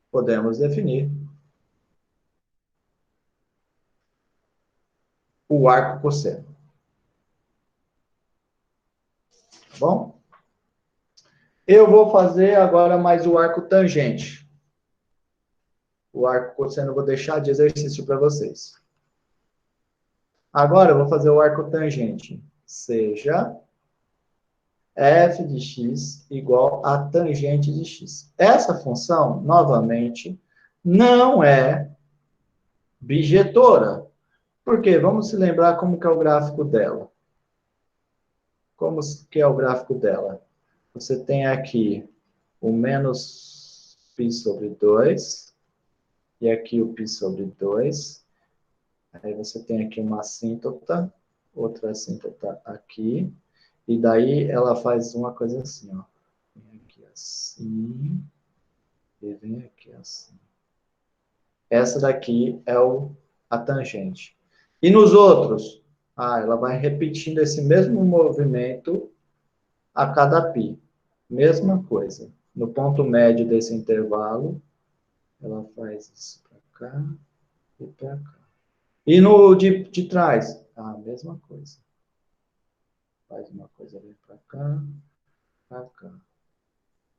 podemos definir o arco cosseno. Tá bom? Eu vou fazer agora mais o arco tangente. O arco cosseno eu vou deixar de exercício para vocês. Agora eu vou fazer o arco tangente. Seja f de x igual a tangente de x. Essa função, novamente, não é bijetora. Por quê? Vamos se lembrar como que é o gráfico dela. Como que é o gráfico dela? Você tem aqui o menos π sobre 2, e aqui o π sobre 2. Aí você tem aqui uma assíntota, outra assíntota aqui, e daí ela faz uma coisa assim, ó. Vem aqui assim, e vem aqui assim. Essa daqui é a tangente. E nos outros? Ela vai repetindo esse mesmo movimento a cada π. Mesma coisa. No ponto médio desse intervalo, ela faz isso para cá e para cá. E no de trás? A mesma coisa. Faz uma coisa ali para cá, para cá.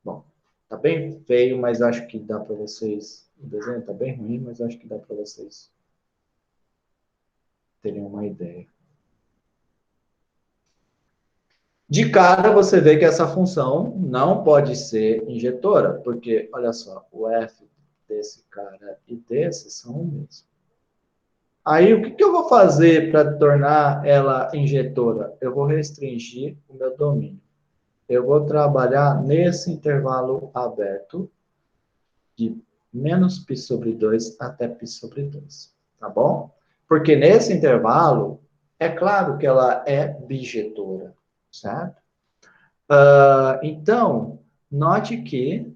Bom, tá bem feio, mas acho que dá para vocês... O desenho tá bem ruim, mas acho que dá para vocês terem uma ideia. De cara, você vê que essa função não pode ser injetora, porque, olha só, o f desse cara e desse são o mesmo. Aí, o que eu vou fazer para tornar ela injetora? Eu vou restringir o meu domínio. Eu vou trabalhar nesse intervalo aberto de menos π sobre 2 até π sobre 2, tá bom? Porque nesse intervalo, é claro que ela é bijetora, certo? Então, note que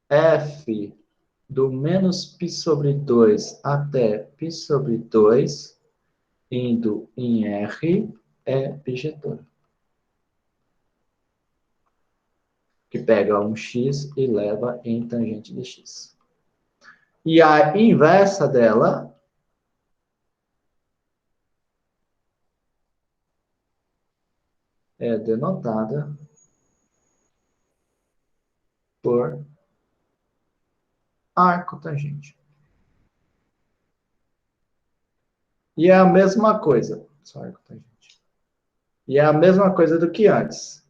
f do menos π sobre 2 até π sobre 2, indo em R, é bijetora. Que pega um x e leva em tangente de x. E a inversa dela é denotada por arco tangente. E é a mesma coisa. Só arco tangente. E é a mesma coisa do que antes.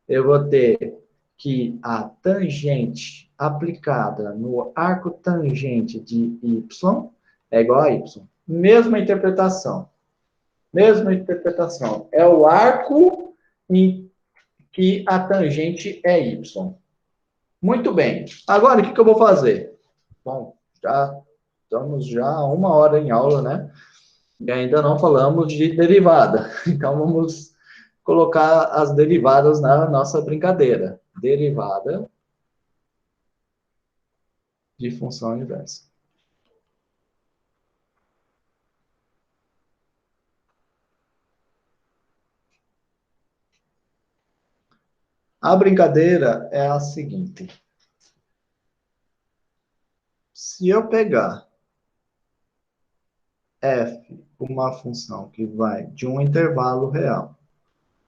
Eu vou ter que a tangente aplicada no arco tangente de y é igual a y. Mesma interpretação. Mesma interpretação. É o arco em que a tangente é y. Muito bem. Agora, o que eu vou fazer? Bom, já estamos já há 1 hora em aula, né? E ainda não falamos de derivada. Então, vamos colocar as derivadas na nossa brincadeira. Derivada de função inversa. A brincadeira é a seguinte. Se eu pegar f, uma função que vai de um intervalo real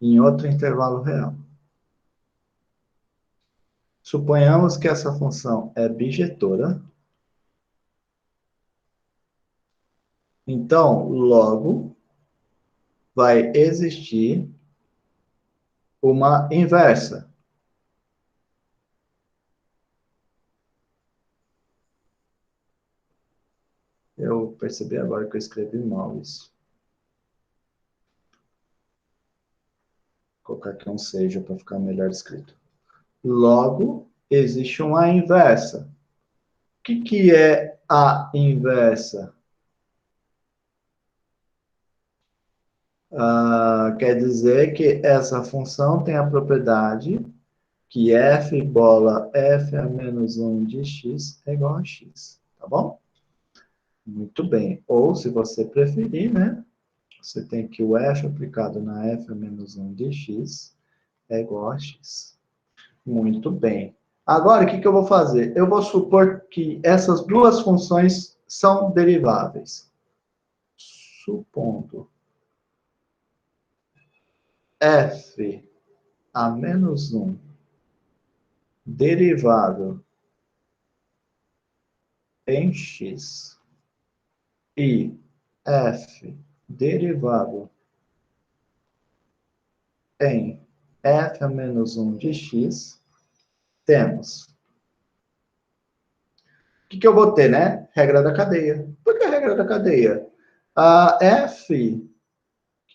em outro intervalo real, suponhamos que essa função é bijetora. Então, logo, vai existir uma inversa. Eu percebi agora que eu escrevi mal isso. Vou colocar aqui um seja para ficar melhor escrito. Logo, existe uma inversa. O que é a inversa? Quer dizer que essa função tem a propriedade que f bola f a menos 1 de x é igual a x, tá bom? Muito bem. Ou, se você preferir, né? Você tem que o f aplicado na f a menos 1 de x é igual a x. Muito bem. Agora, o que eu vou fazer? Eu vou supor que essas duas funções são deriváveis. Supondo. f a menos 1 derivado em x e f derivado em f a menos 1 de x, temos. O que eu vou ter, né? Regra da cadeia. Por que a regra da cadeia? A f, o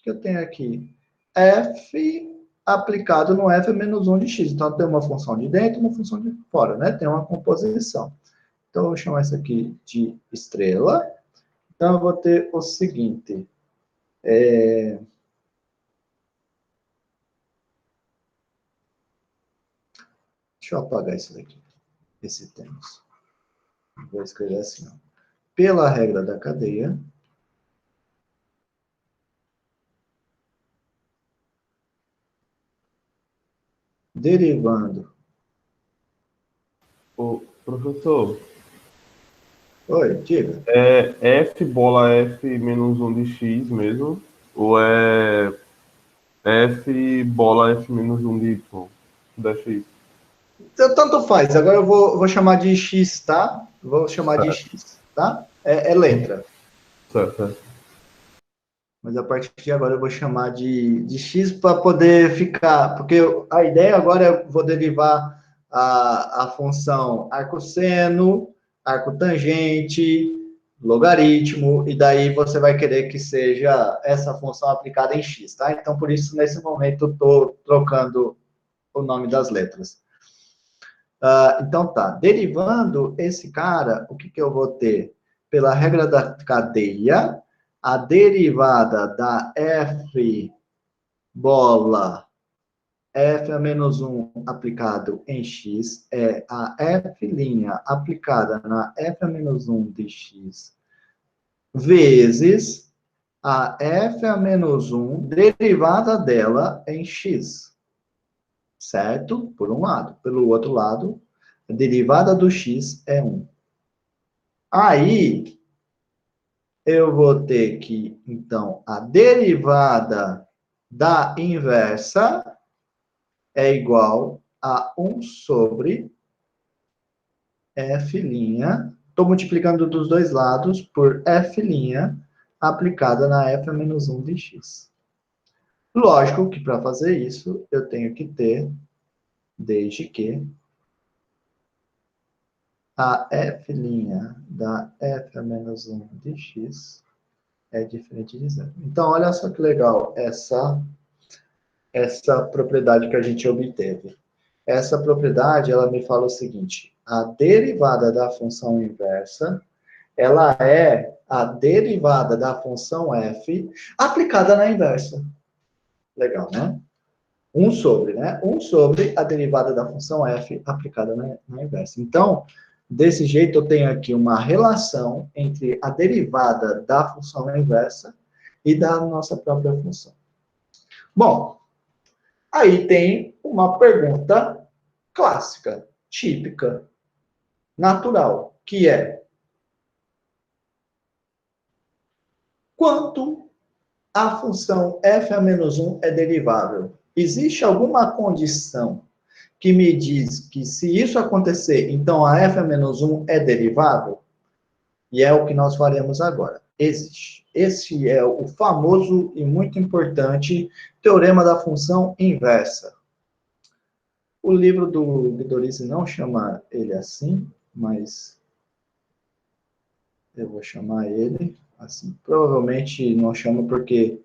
que eu tenho aqui? F aplicado no f a menos 1 de x. Então, tem uma função de dentro e uma função de fora, né? Tem uma composição. Então, eu vou chamar isso aqui de estrela. Então, eu vou ter o seguinte. Deixa eu apagar isso daqui. Esse temos. Vou escrever assim, ó. Pela regra da cadeia, derivando. Ô, professor, Oi, diga. é f bola f menos 1 de x mesmo? Ou é f bola f menos 1 de y da x? Então, tanto faz. Agora eu vou chamar de x, tá? Vou chamar de Certo, x, tá? É letra. certo. Mas a partir de agora eu vou chamar de x para poder ficar. Porque a ideia agora é eu vou derivar a função arcosseno, arcotangente, logaritmo, e daí você vai querer que seja essa função aplicada em x, tá? Então, por isso, nesse momento, eu estou trocando o nome das letras. Então, tá. Derivando esse cara, o que eu vou ter? Pela regra da cadeia, a derivada da f bola f a menos 1 aplicado em x é a f' aplicada na f a menos 1 de x vezes a f a menos 1 derivada dela em x. Certo? Por um lado. Pelo outro lado, a derivada do x é 1. Aí, eu vou ter que, então, a derivada da inversa é igual a 1 sobre f'. Estou multiplicando dos dois lados por f' aplicada na f a menos 1 de x. Lógico que para fazer isso, eu tenho que ter, desde que a f' da f a menos 1 de x é diferente de zero. Então, olha só que legal essa propriedade que a gente obteve. Essa propriedade, ela me fala o seguinte, a derivada da função inversa, ela é a derivada da função f aplicada na inversa. Legal, né? 1 sobre, né? 1 sobre a derivada da função f aplicada na inversa. Então, desse jeito, eu tenho aqui uma relação entre a derivada da função inversa e da nossa própria função. Bom, aí tem uma pergunta clássica, típica, natural, que é: quanto a função f a menos 1 é derivável? Existe alguma condição que me diz que se isso acontecer, então a f a menos 1 é derivável? E é o que nós faremos agora. Existe. Esse é o famoso e muito importante teorema da função inversa. O livro do Guidorizi não chama ele assim, mas eu vou chamar ele assim. Provavelmente não chama porque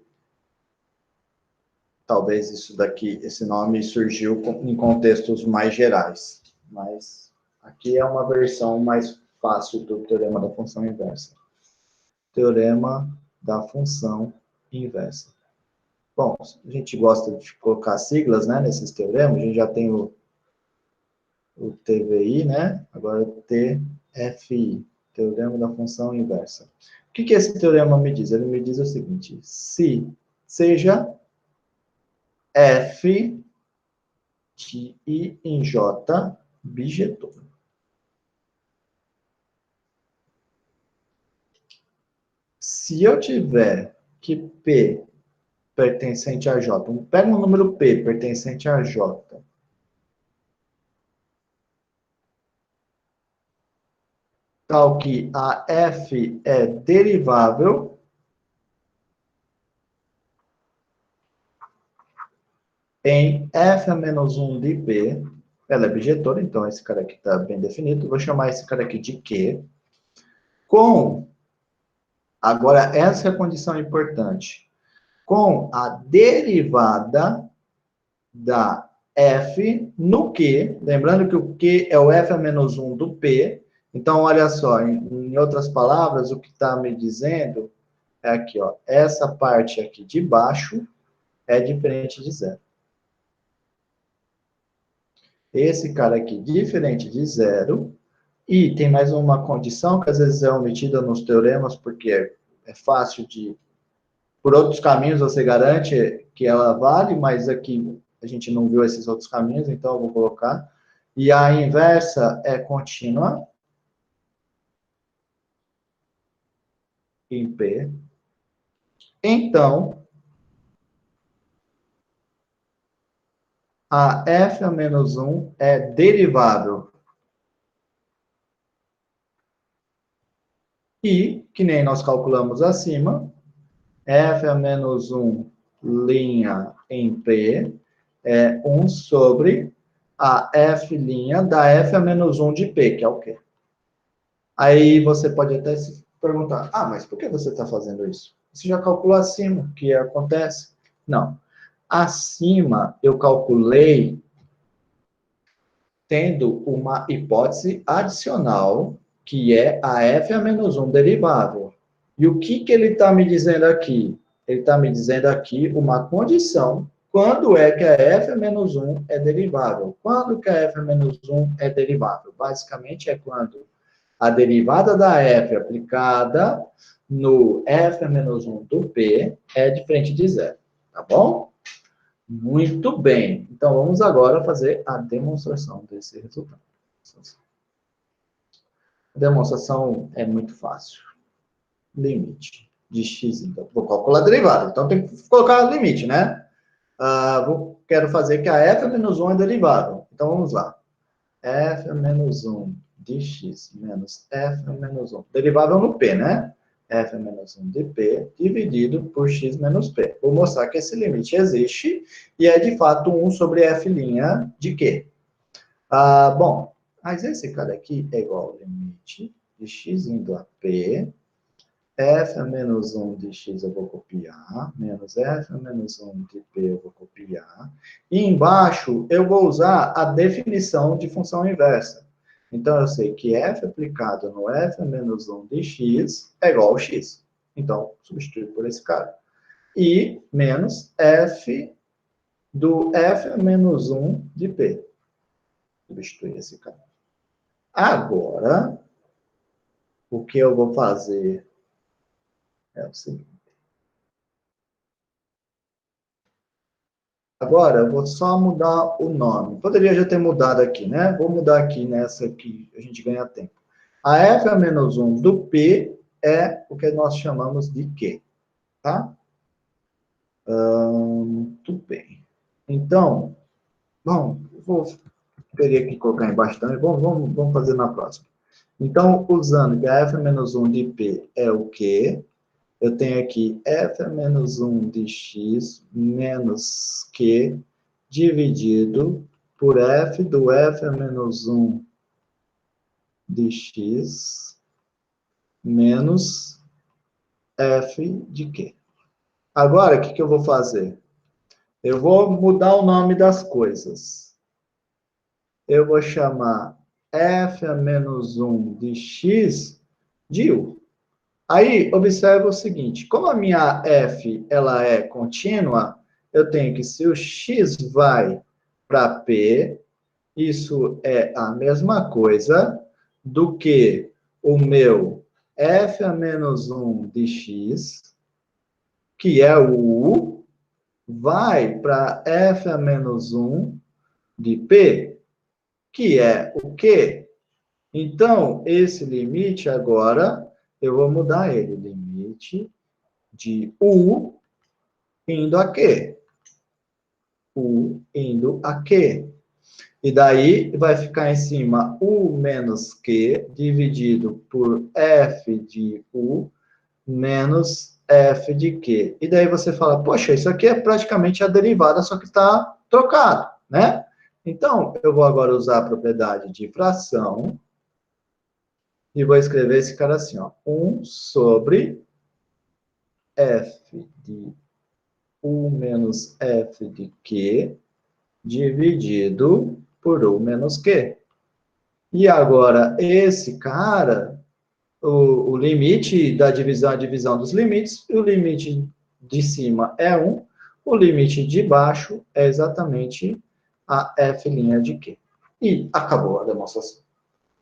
talvez isso daqui, esse nome surgiu em contextos mais gerais. Mas aqui é uma versão mais fácil do teorema da função inversa. Teorema da função inversa. Bom, a gente gosta de colocar siglas, né, nesses teoremas. A gente já tem o TVI, né? Agora o TFI, teorema da função inversa. O que esse teorema me diz? Ele me diz o seguinte: se seja F de I em J bijetor. Se eu tiver que P pertencente a J. Pega um número P pertencente a J. Tal que a F é derivável em F a menos 1 de P. Ela é bijetora, então esse cara aqui está bem definido. Vou chamar esse cara aqui de Q. Agora, essa é a condição importante. Com a derivada da F no Q, lembrando que o Q é o F a menos 1 do P. Então, olha só, em outras palavras, o que está me dizendo é aqui, ó, essa parte aqui de baixo é diferente de zero. Esse cara aqui diferente de zero. E tem mais uma condição que às vezes é omitida nos teoremas, porque é fácil de... Por outros caminhos você garante que ela vale, mas aqui a gente não viu esses outros caminhos, então eu vou colocar. E a inversa é contínua em P. Então, a F a menos 1 é derivável. E, que nem nós calculamos acima, F a menos 1 linha em P é 1 sobre a F' da F a menos 1 de P, que é o quê? Aí você pode até se perguntar, mas por que você está fazendo isso? Você já calculou acima, o que acontece? Não. Acima, eu calculei tendo uma hipótese adicional, que é a F a menos 1 derivável. E o que ele está me dizendo aqui? Ele está me dizendo aqui uma condição, quando é que a F a menos 1 é derivável. Quando que a F a menos 1 é derivável? Basicamente é quando a derivada da F aplicada no F a menos 1 do P é diferente de zero. Tá bom? Muito bem. Então, vamos agora fazer a demonstração desse resultado. A demonstração é muito fácil. Limite de x, então. Vou calcular a derivada. Então, tem que colocar limite, né? Quero fazer que a f a menos 1 é derivável. Então, vamos lá. F a menos 1 de x menos f a menos 1. Derivável no p, né? F a menos 1 de p dividido por x menos p. Vou mostrar que esse limite existe e é, de fato, 1 sobre f' de q. Bom, mas esse cara aqui é igual ao limite de x indo a p, f a menos 1 de x eu vou copiar, menos f a menos 1 de p eu vou copiar. E embaixo eu vou usar a definição de função inversa. Então, eu sei que f aplicado no f a menos 1 de x é igual ao x. Então, substitui por esse cara. E menos f do f a menos 1 de p. Substitui esse cara. Agora, o que eu vou fazer é o seguinte. Agora, eu vou só mudar o nome. Poderia já ter mudado aqui, né? Vou mudar aqui nessa que a gente ganha tempo. A f a menos 1 do p é o que nós chamamos de q. Tá? Muito bem. Então, bom, teria que colocar embaixo também. Vamos fazer na próxima. Então, usando que a f a menos 1 de p é o q, eu tenho aqui f a menos 1 de x menos q dividido por f do f a menos 1 de x menos f de q. Agora, o que eu vou fazer? Eu vou mudar o nome das coisas. Eu vou chamar f a menos 1 de x de u. Aí, observa o seguinte, como a minha f ela é contínua, eu tenho que, se o x vai para p, isso é a mesma coisa do que o meu f a menos 1 de x, que é o u, vai para f a menos 1 de p, que é o q. Então, esse limite agora, eu vou mudar ele. Limite de u indo a quê? U indo a quê? E daí vai ficar em cima U menos Q dividido por F de U menos F de Q. E daí você fala, poxa, isso aqui é praticamente a derivada, só que está trocado, né? Então, eu vou agora usar a propriedade de fração e vou escrever esse cara assim, ó. 1 sobre F de U menos F de Q dividido por U menos Q. E agora, esse cara, o limite da divisão é a divisão dos limites, o limite de cima é 1, o limite de baixo é exatamente a f' de Q. E acabou a demonstração.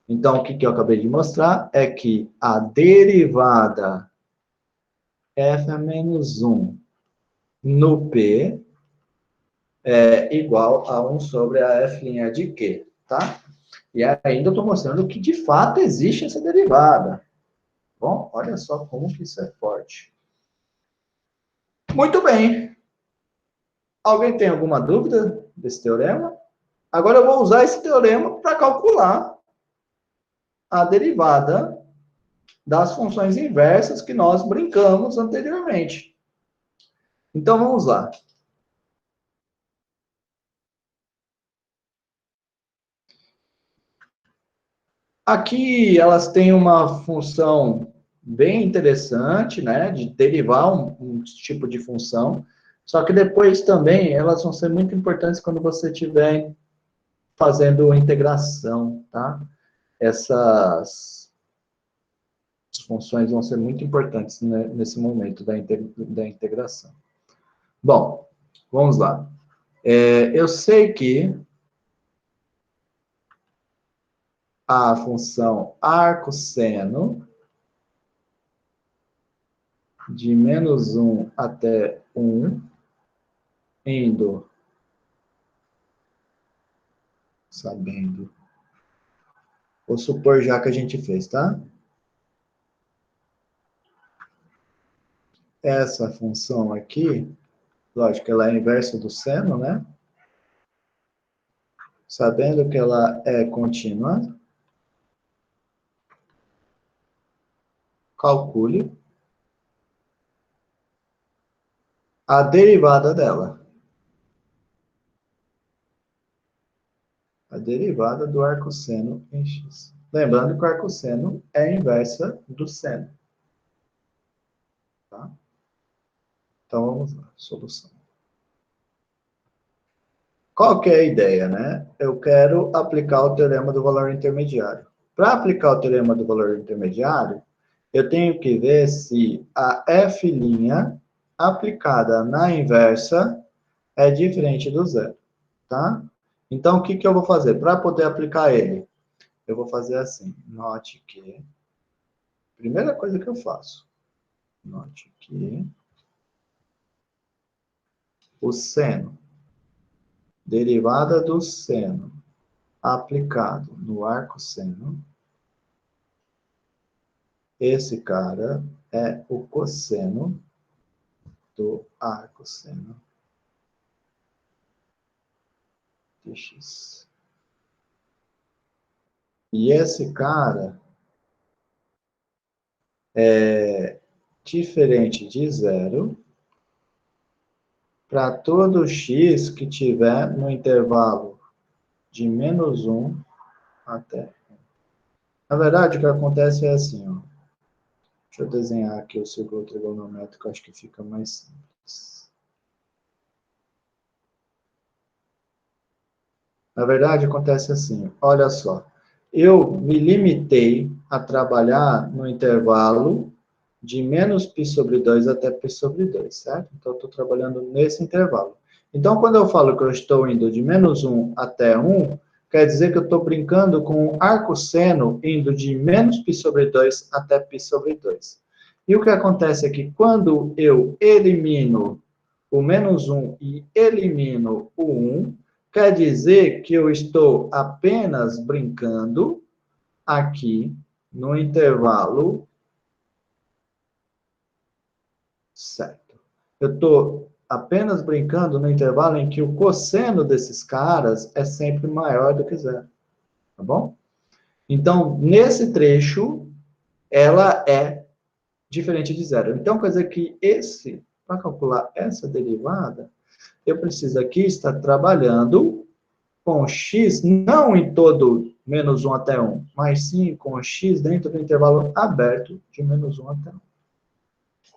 Então, o que eu acabei de mostrar é que a derivada f a menos 1 no P é igual a 1 sobre a f' de Q, tá? E ainda estou mostrando que, de fato, existe essa derivada. Bom, olha só como que isso é forte. Muito bem. Alguém tem alguma dúvida desse teorema? Agora eu vou usar esse teorema para calcular a derivada das funções inversas que nós brincamos anteriormente. Então, vamos lá. Aqui elas têm uma função bem interessante, né, de derivar um tipo de função, só que depois também elas vão ser muito importantes quando você estiver fazendo integração, tá? Essas funções vão ser muito importantes, né, nesse momento da integração. Bom, vamos lá. Eu sei que a função arcosseno de menos 1 até 1, indo, sabendo. Vou supor já que a gente fez, tá? Essa função aqui, lógico, ela é a inversa do seno, né? Sabendo que ela é contínua, calcule a derivada dela. A derivada do arcosseno em x. Lembrando que o arcosseno é a inversa do seno. Tá? Então, vamos lá. Solução. Qual que é a ideia, né? Eu quero aplicar o teorema do valor intermediário. Para aplicar o teorema do valor intermediário, eu tenho que ver se a f' aplicada na inversa é diferente do zero, tá? Então, o que eu vou fazer? Para poder aplicar ele, eu vou fazer assim, note que... Primeira coisa que eu faço, note que o seno, derivada do seno, aplicado no arcosseno, esse cara é o cosseno do arcosseno de x. E esse cara é diferente de zero para todo x que tiver no intervalo de menos 1 até 1. Na verdade, o que acontece é assim, ó. Deixa eu desenhar aqui o círculo trigonométrico, acho que fica mais simples. Na verdade, acontece assim, olha só. Eu me limitei a trabalhar no intervalo de menos π sobre 2 até π sobre 2, certo? Então, eu estou trabalhando nesse intervalo. Então, quando eu falo que eu estou indo de menos 1 até 1, quer dizer que eu estou brincando com o arcosseno indo de menos π sobre 2 até π sobre 2. E o que acontece é que quando eu elimino o menos 1 e elimino o 1, quer dizer que eu estou apenas brincando aqui no intervalo certo. Eu estou apenas brincando no intervalo em que o cosseno desses caras é sempre maior do que zero. Tá bom? Então, nesse trecho, ela é diferente de zero. Então, quer dizer que para calcular essa derivada, eu preciso aqui estar trabalhando com x, não em todo menos 1 até 1, mas sim com x dentro do intervalo aberto de menos 1 até 1.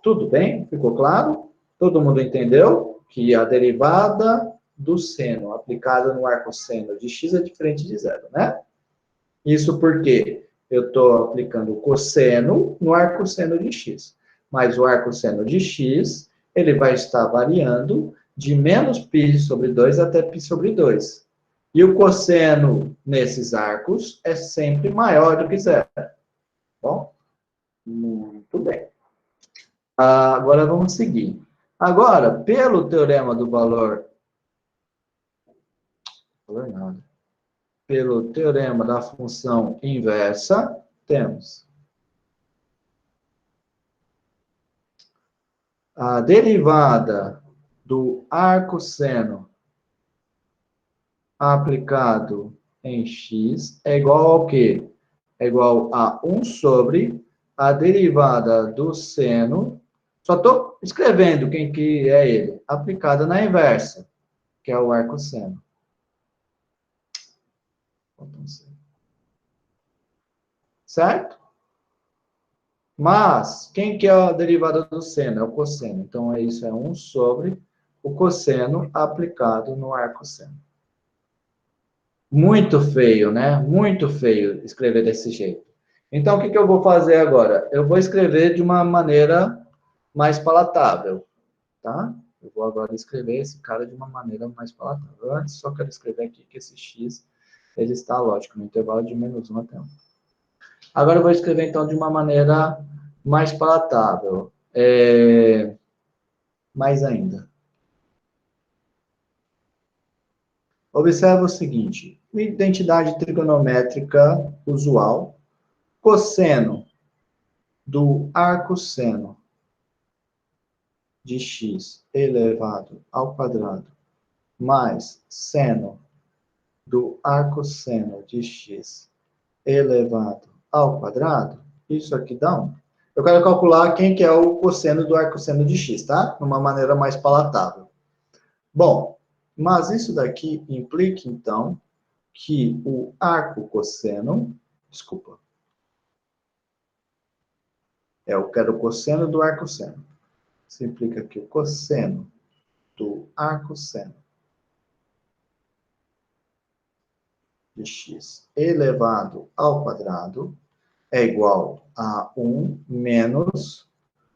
Tudo bem? Ficou claro? Todo mundo entendeu que a derivada do seno aplicada no arco seno de x é diferente de zero, né? Isso porque eu estou aplicando o cosseno no arco seno de x. Mas o arco seno de x, ele vai estar variando de menos π sobre 2 até π sobre 2. E o cosseno nesses arcos é sempre maior do que zero. Bom? Muito bem. Agora vamos seguir. Agora, pelo teorema do valor... Pelo teorema da função inversa, temos a derivada do arco seno aplicado em x é igual ao quê? É igual a 1 sobre a derivada do seno, só estou escrevendo quem que é ele, aplicada na inversa, que é o arco seno. Certo? Mas, quem que é a derivada do seno? É o cosseno. Então, isso é 1 sobre o cosseno aplicado no arco seno. Muito feio, né? Muito feio escrever desse jeito. Então, o que eu vou fazer agora? Eu vou escrever de uma maneira mais palatável, tá? Eu vou agora escrever esse cara de uma maneira mais palatável. Antes, só quero escrever aqui que esse x, ele está, lógico, no intervalo de menos 1 até 1. Agora eu vou escrever, então, de uma maneira mais palatável. Mais ainda. Observa o seguinte. Identidade trigonométrica usual. Cosseno do arco seno de x elevado ao quadrado mais seno do arco seno de x elevado ao quadrado, isso aqui dá 1. Eu quero calcular quem que é o cosseno do arco seno de x, tá? De uma maneira mais palatável. Bom, mas isso daqui implica, então, que o arco cosseno, desculpa, eu quero o cosseno do arco seno. Isso implica que o cosseno do arco seno de x elevado ao quadrado é igual a 1 menos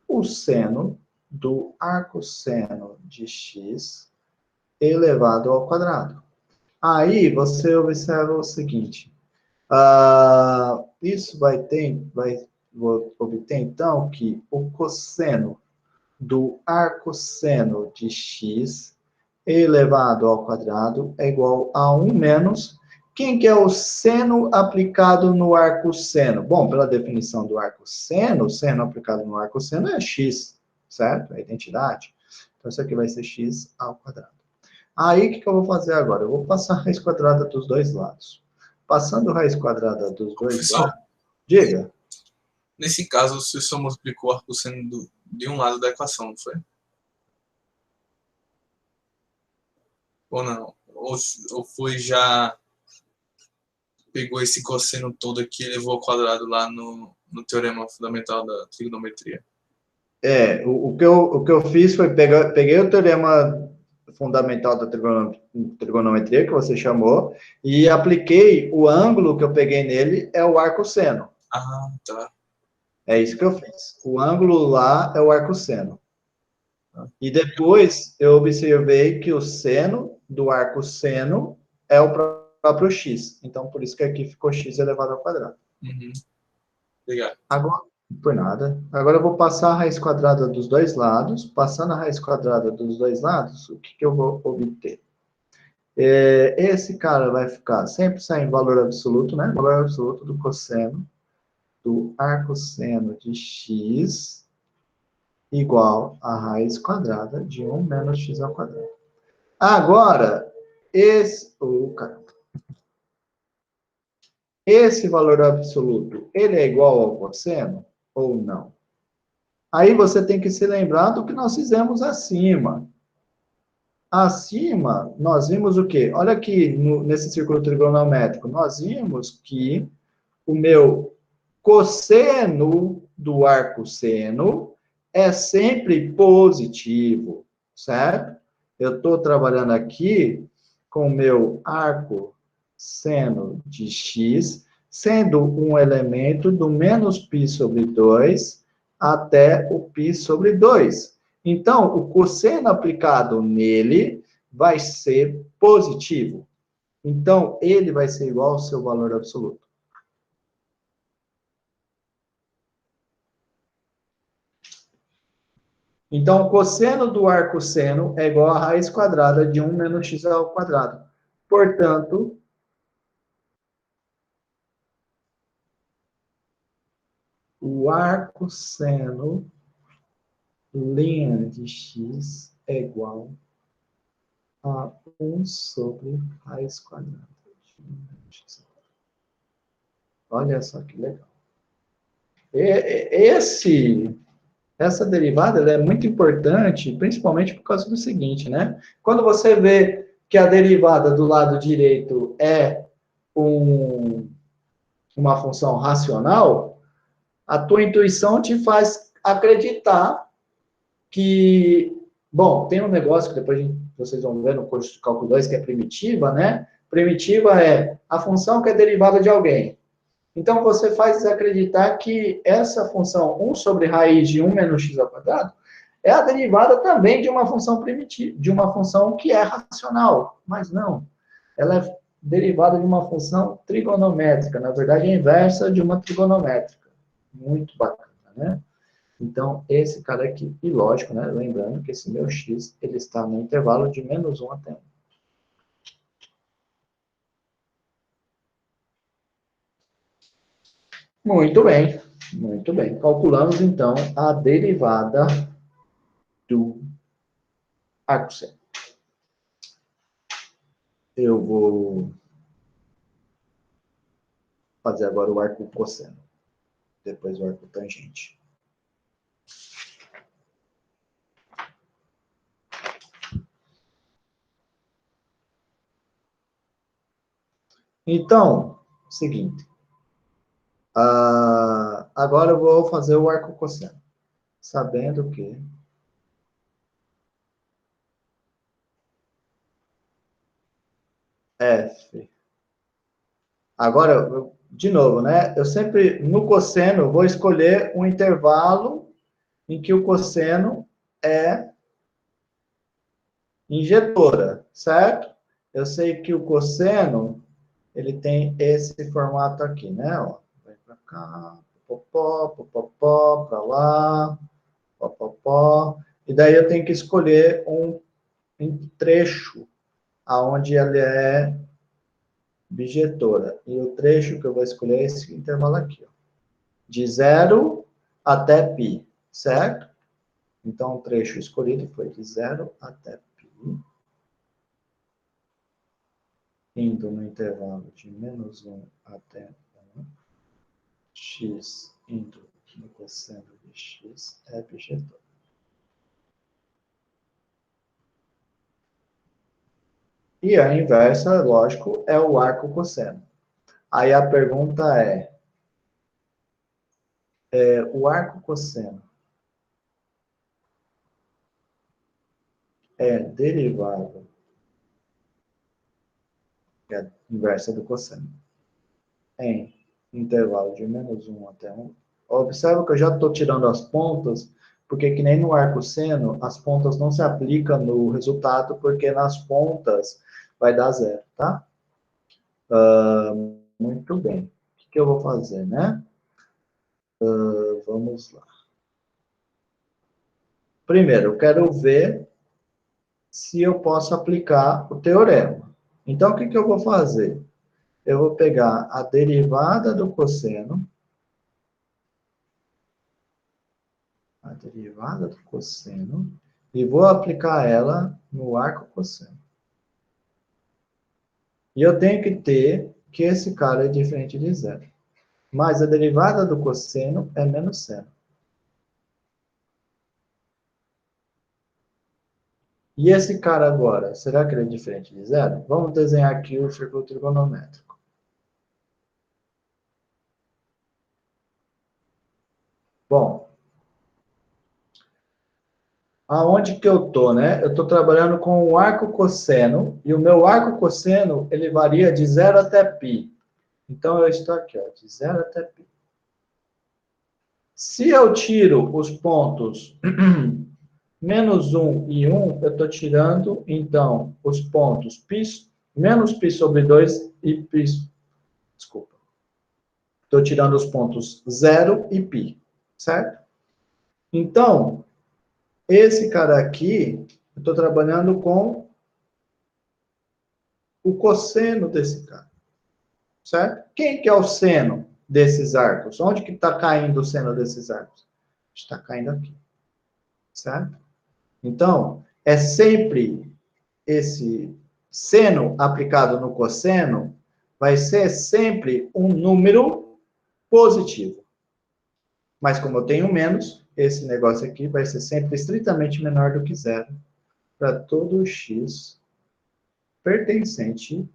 o seno do arco seno de x elevado ao quadrado. Aí você observa o seguinte, isso vou obter então que o cosseno do arco seno de x elevado ao quadrado é igual a 1 menos... Quem que é o seno aplicado no arco seno? Bom, pela definição do arco seno, o seno aplicado no arco seno é x, certo? É a identidade. Então, isso aqui vai ser x ao quadrado. Aí, o que eu vou fazer agora? Eu vou passar a raiz quadrada dos dois lados. Passando a raiz quadrada dos dois lados... Diga. Nesse caso, você só multiplicou o arco seno de um lado da equação, não foi? Ou não? Ou foi já... pegou esse cosseno todo aqui e levou ao quadrado lá no teorema fundamental da trigonometria. O que eu fiz foi peguei o teorema fundamental da trigonometria, que você chamou, e apliquei o ângulo que eu peguei nele, é o arco seno. Ah, tá. É isso que eu fiz. O ângulo lá é o arco seno. E depois eu observei que o seno do arco seno é o próprio x. Então, por isso que aqui ficou x elevado ao quadrado. Uhum. Obrigado. Agora, por nada. Agora eu vou passar a raiz quadrada dos dois lados. Passando a raiz quadrada dos dois lados, o que eu vou obter? Esse cara vai ficar, sempre sai em valor absoluto, né? Valor absoluto do cosseno do arco seno de x igual a raiz quadrada de 1 menos x ao quadrado. Agora, esse valor absoluto, ele é igual ao cosseno ou não? Aí você tem que se lembrar do que nós fizemos acima. Acima, nós vimos o quê? Olha aqui, nesse círculo trigonométrico, nós vimos que o meu cosseno do arco seno é sempre positivo, certo? Eu estou trabalhando aqui com o meu arco seno de x, sendo um elemento do menos π sobre 2 até o π sobre 2. Então, o cosseno aplicado nele vai ser positivo. Então, ele vai ser igual ao seu valor absoluto. Então, o cosseno do arco seno é igual a raiz quadrada de 1 menos x ao quadrado. Portanto, o arco seno linha de x é igual a 1 sobre raiz quadrada de 1 menos x ao quadrado. Olha só que legal. Essa derivada ela é muito importante, principalmente por causa do seguinte, né? Quando você vê que a derivada do lado direito é uma função racional, a tua intuição te faz acreditar que, bom, tem um negócio que depois vocês vão ver no curso de cálculo 2, que é primitiva, né? Primitiva é a função que é derivada de alguém. Então, você faz acreditar que essa função 1 sobre raiz de 1 menos x ao quadrado é a derivada também de uma função primitiva, de uma função que é racional. Mas não. Ela é derivada de uma função trigonométrica. Na verdade, é a inversa de uma trigonométrica. Muito bacana, né? Então, esse cara aqui. E lógico, né? Lembrando que esse meu x, ele está no intervalo de menos 1 até 1. Muito bem, muito bem. Calculamos, então, a derivada do arco seno. Eu vou fazer agora o arco cosseno. Depois o arco tangente. Então, seguinte. Agora eu vou fazer o arco cosseno. Sabendo que F. Agora, de novo, né? Eu sempre, no cosseno, vou escolher um intervalo em que o cosseno é injetora, certo? Eu sei que o cosseno, ele tem esse formato aqui, né? Ó, vai para cá, popopó, popopó, para lá, popopó. E daí eu tenho que escolher um trecho aonde ele é bijetora. E o trecho que eu vou escolher é esse intervalo aqui, ó, de 0 até π, certo? Então, o trecho escolhido foi de 0 até π, indo no intervalo de menos 1 até 1, x indo no cosseno de x é bijetora. E a inversa, lógico, é o arco cosseno. Aí a pergunta o arco cosseno é derivado, que é a inversa do cosseno, em intervalo de menos 1 até 1. Observa que eu já estou tirando as pontas, porque que nem no arco seno, as pontas não se aplicam no resultado, porque nas pontas vai dar 0, tá? Muito bem. O que eu vou fazer, né? Vamos lá. Primeiro, eu quero ver se eu posso aplicar o teorema. Então, o que eu vou fazer? Eu vou pegar a derivada do cosseno, a derivada do cosseno e vou aplicar ela no arco cosseno. E eu tenho que ter que esse cara é diferente de zero. Mas a derivada do cosseno é menos seno. E esse cara agora, será que ele é diferente de zero? Vamos desenhar aqui o círculo trigonométrico. Bom, aonde que eu estou, né? Eu estou trabalhando com o arco cosseno, e o meu arco cosseno, ele varia de 0 até π. Então, eu estou aqui, ó, de 0 até π. Se eu tiro os pontos menos 1 e 1, eu estou tirando, então, os pontos π, menos π sobre 2 e π... Desculpa. Estou tirando os pontos 0 e π, certo? Então, esse cara aqui, eu estou trabalhando com o cosseno desse cara, certo? Quem que é o seno desses arcos? Onde que está caindo o seno desses arcos? Está caindo aqui, certo? Então, é sempre esse seno aplicado no cosseno, vai ser sempre um número positivo. Mas como eu tenho menos, esse negócio aqui vai ser sempre estritamente menor do que zero para todo x pertencente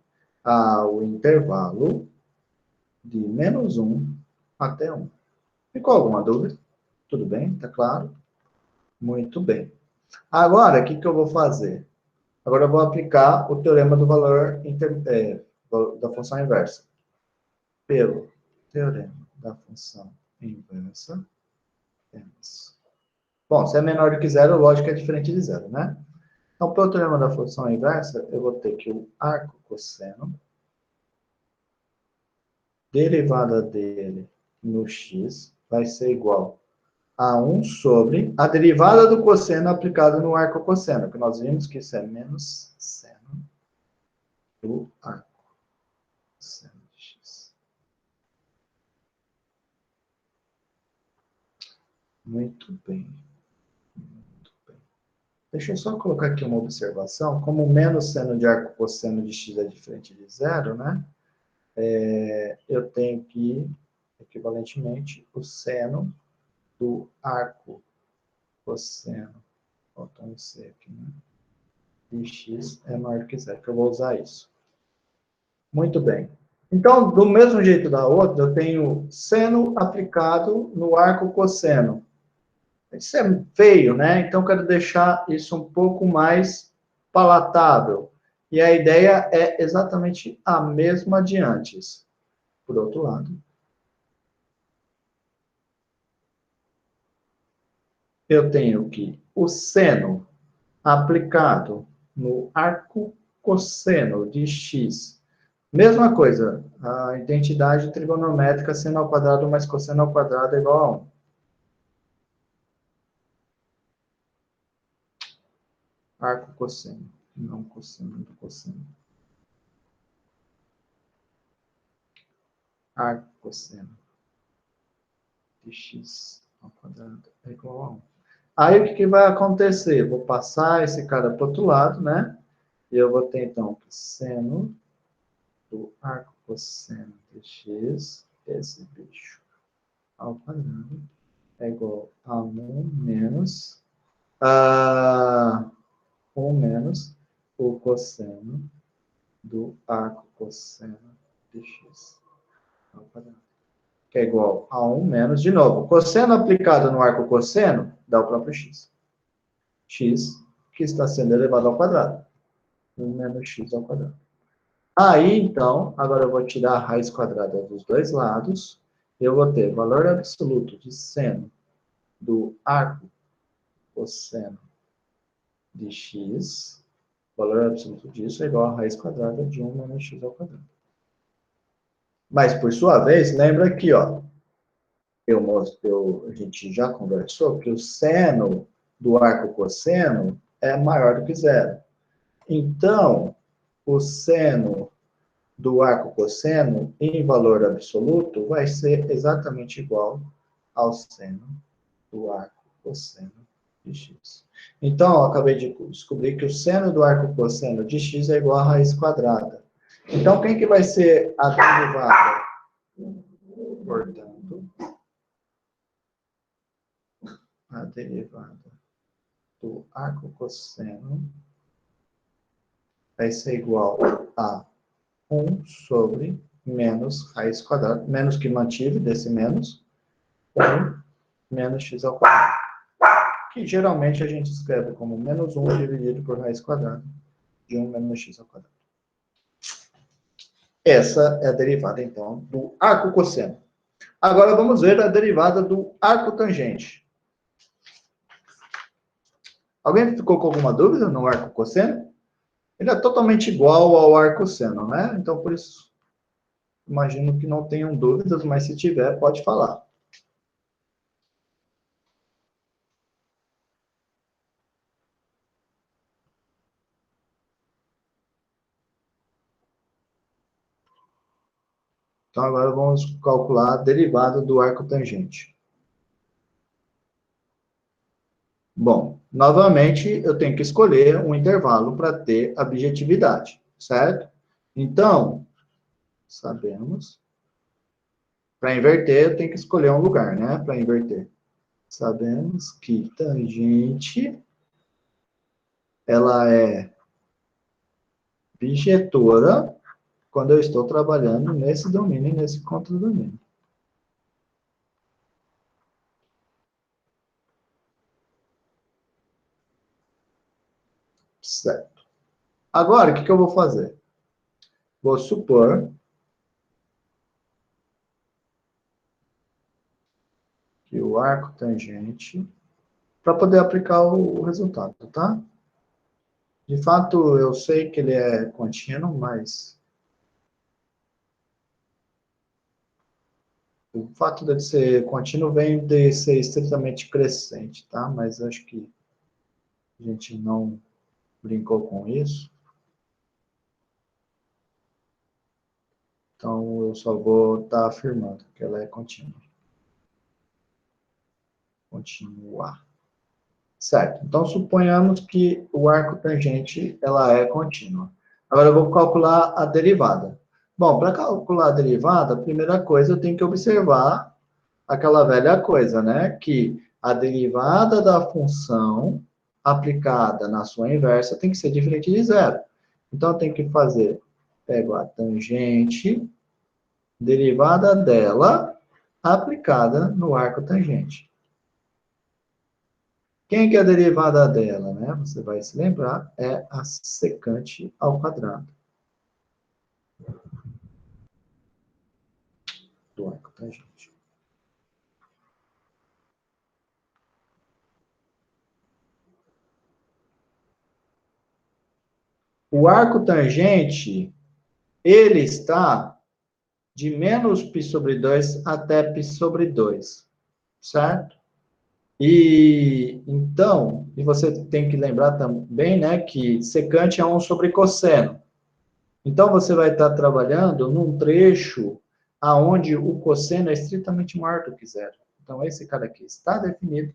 ao intervalo de menos 1 até 1. Ficou alguma dúvida? Tudo bem? Tá claro? Muito bem. Agora, o que eu vou fazer? Agora eu vou aplicar o teorema do valor da função inversa. Pelo teorema da função inversa, temos... Bom, se é menor do que zero, lógico que é diferente de zero, né? Então, pelo teorema da função inversa, eu vou ter que o arco cosseno, derivada dele no x, vai ser igual a 1 sobre a derivada do cosseno aplicada no arco cosseno, que nós vimos que isso é menos seno do arco cosseno de x. Muito bem. Muito bem. Deixa eu só colocar aqui uma observação. Como menos seno de arco cosseno de x é diferente de zero, né? Eu tenho que, equivalentemente, o seno do arco cosseno, falta um C aqui, né? De x é maior que zero, que eu vou usar isso. Muito bem. Então, do mesmo jeito da outra, eu tenho seno aplicado no arco cosseno. Isso é feio, né? Então, eu quero deixar isso um pouco mais palatável. E a ideia é exatamente a mesma de antes. Por outro lado, eu tenho que o seno aplicado no arco cosseno de x. Mesma coisa, a identidade trigonométrica seno ao quadrado mais cosseno ao quadrado é igual a 1. Arco cosseno, não cosseno do cosseno. Arco cosseno de x ao quadrado é igual a 1. Aí, o que vai acontecer? Vou passar esse cara para o outro lado, né? E eu vou ter, então, que seno do arco cosseno de x, esse bicho, ao quadrado, é igual a 1 menos o cosseno do arco cosseno de x ao quadrado. Que é igual a 1 menos, de novo, cosseno aplicado no arco cosseno dá o próprio x. X que está sendo elevado ao quadrado. 1 menos x ao quadrado. Aí, então, agora eu vou tirar a raiz quadrada dos dois lados. Eu vou ter valor absoluto de seno do arco cosseno de x. O valor absoluto disso é igual a raiz quadrada de 1 menos x ao quadrado. Mas, por sua vez, lembra aqui, ó. A gente já conversou que o seno do arco cosseno é maior do que zero. Então, o seno do arco cosseno, em valor absoluto, vai ser exatamente igual ao seno do arco cosseno de x. Então, eu acabei de descobrir que o seno do arco cosseno de x é igual a raiz quadrada. Então, quem que vai ser a derivada? Portanto, a derivada do arco cosseno vai ser igual a 1 sobre menos raiz quadrada, menos que mantive desse menos, 1 menos x ao quadrado. Que geralmente a gente escreve como menos 1 dividido por raiz quadrada de 1 menos x ao quadrado. Essa é a derivada, então, do arco cosseno. Agora vamos ver a derivada do arco tangente. Alguém ficou com alguma dúvida no arco cosseno? Ele é totalmente igual ao arco seno, né? Então, por isso, imagino que não tenham dúvidas, mas se tiver, pode falar. Então, agora vamos calcular a derivada do arco tangente. Bom, novamente, eu tenho que escolher um intervalo para ter objetividade, certo? Então, sabemos, para inverter, eu tenho que escolher um lugar, né? Para inverter. Sabemos que tangente, ela é bijetora quando eu estou trabalhando nesse domínio e nesse contradomínio. Certo. Agora, o que eu vou fazer? Vou supor que o arco tangente, para poder aplicar o resultado, tá? De fato, eu sei que ele é contínuo, mas o fato de ser contínuo vem de ser estritamente crescente, tá? Mas acho que a gente não brincou com isso. Então, eu só vou estar afirmando que ela é contínua. Continuar. Certo. Então, suponhamos que o arco tangente, ela é contínua. Agora, eu vou calcular a derivada. Bom, para calcular a derivada, a primeira coisa, eu tenho que observar aquela velha coisa, né? Que a derivada da função aplicada na sua inversa tem que ser diferente de zero. Então, eu tenho que fazer, pego a tangente, derivada dela, aplicada no arco tangente. Quem que é a derivada dela, né? Você vai se lembrar, é a secante ao quadrado do arco tangente. O arco tangente, ele está de menos π sobre 2 até π sobre 2, certo? E, então, e você tem que lembrar também, né, que secante é 1 sobre cosseno. Então, você vai estar trabalhando num trecho aonde o cosseno é estritamente maior do que zero. Então, esse cara aqui está definido,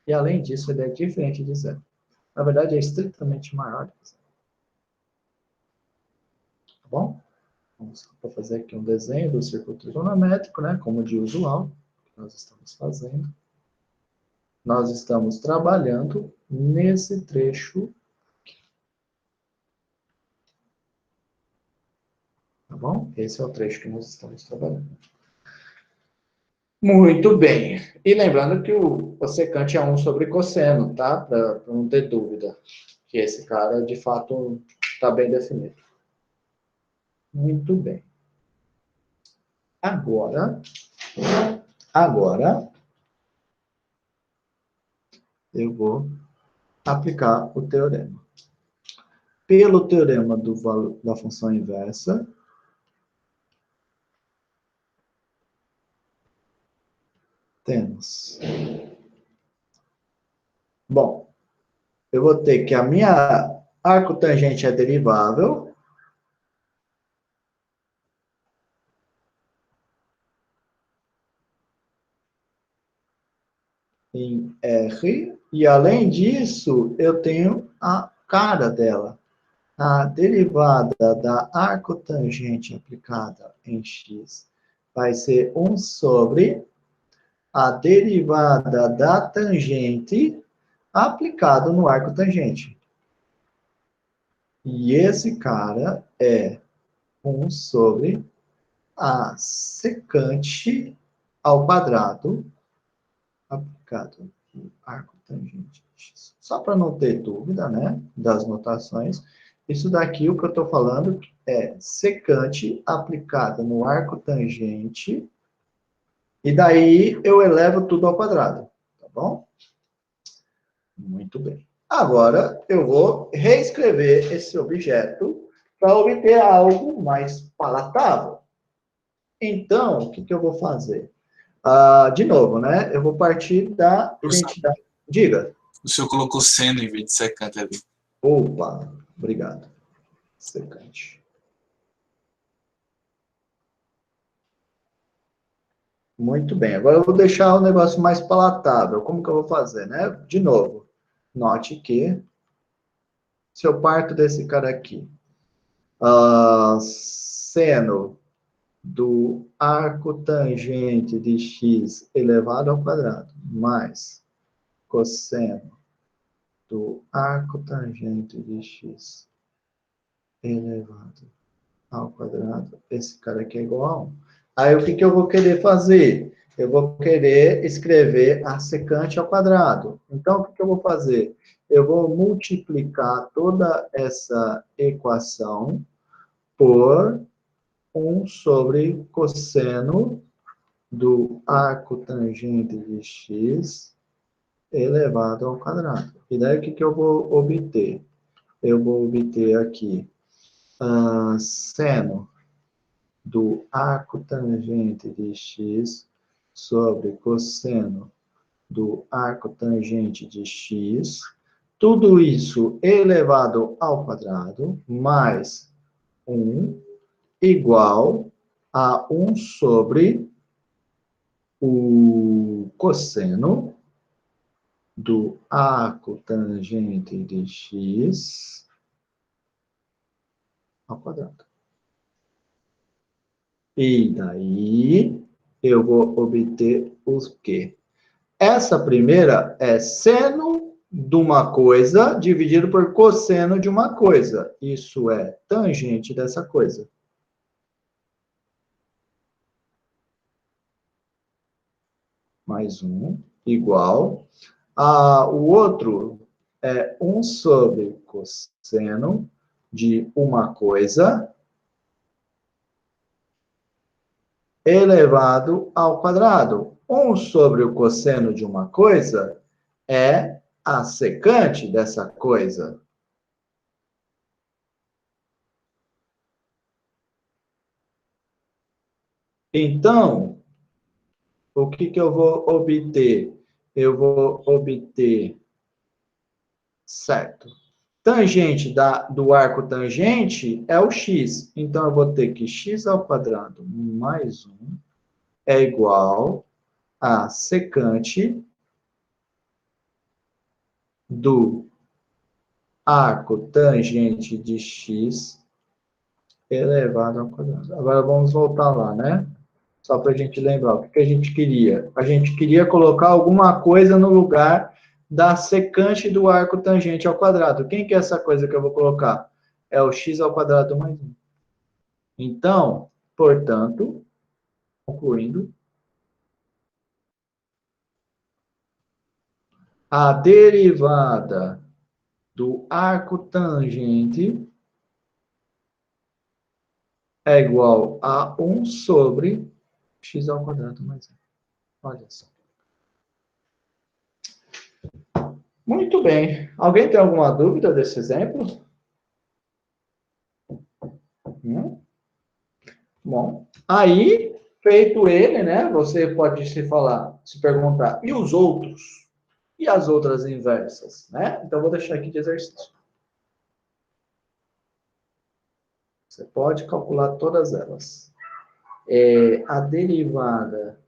e além disso, ele é diferente de zero. Na verdade, é estritamente maior do que zero. Tá bom? Vamos fazer aqui um desenho do círculo trigonométrico, né, como de usual, que nós estamos fazendo. Nós estamos trabalhando nesse trecho aqui. Tá bom? Esse é o trecho que nós estamos trabalhando. Muito bem. E lembrando que o secante é 1 sobre cosseno, tá? Para não ter dúvida. Que esse cara, de fato, está bem definido. Muito bem. Agora, eu vou aplicar o teorema. Pelo teorema da função inversa, temos. Bom, eu vou ter que a minha arco tangente é derivável. em R, e além disso, eu tenho a cara dela. A derivada da arcotangente aplicada em x vai ser 1 sobre a derivada da tangente aplicado no arco tangente. E esse cara é 1 sobre a secante ao quadrado aplicado no arco tangente x. Só para não ter dúvida, né, das notações, isso daqui, o que eu estou falando, é secante aplicada no arco tangente, e daí eu elevo tudo ao quadrado, tá bom? Muito bem. Agora, eu vou reescrever esse objeto para obter algo mais palatável. Então, o que eu vou fazer? De novo, né? Eu vou partir da identidade. Diga. O senhor colocou seno em vez de secante ali. Opa, obrigado. Secante. Muito bem. Agora eu vou deixar o negócio mais palatável. Como que eu vou fazer, né? De novo, note que se eu parto desse cara aqui, seno do arco tangente de x elevado ao quadrado, mais cosseno do arco tangente de x elevado ao quadrado, esse cara aqui é igual a 1. Aí, o que eu vou querer fazer? Eu vou querer escrever a secante ao quadrado. Então, o que eu vou fazer? Eu vou multiplicar toda essa equação por 1 sobre cosseno do arco tangente de x elevado ao quadrado. E daí, o que eu vou obter? Eu vou obter aqui seno do arco tangente de x sobre cosseno do arco tangente de x, tudo isso elevado ao quadrado, mais 1, igual a 1 sobre o cosseno do arco tangente de x ao quadrado. E daí, eu vou obter o quê? Essa primeira é seno de uma coisa dividido por cosseno de uma coisa. Isso é tangente dessa coisa. Mais 1, igual. O outro é 1 sobre cosseno de uma coisa elevado ao quadrado. 1 sobre o cosseno de uma coisa é a secante dessa coisa. Então, o que eu vou obter? Eu vou obter, certo? Tangente do arco tangente é o x. Então, eu vou ter que x ao quadrado mais 1 é igual a secante do arco tangente de x elevado ao quadrado. Agora, vamos voltar lá, né? Só para a gente lembrar. O que a gente queria? A gente queria colocar alguma coisa no lugar da secante do arco tangente ao quadrado. Quem que é essa coisa que eu vou colocar? É o x ao quadrado mais 1. Então, portanto, concluindo, a derivada do arco tangente é igual a 1 sobre x ao quadrado mais 1. Olha só. Muito bem. Alguém tem alguma dúvida desse exemplo? Bom, aí, feito ele, né, você pode se perguntar, e os outros? E as outras inversas, né? Então, vou deixar aqui de exercício. Você pode calcular todas elas. A derivada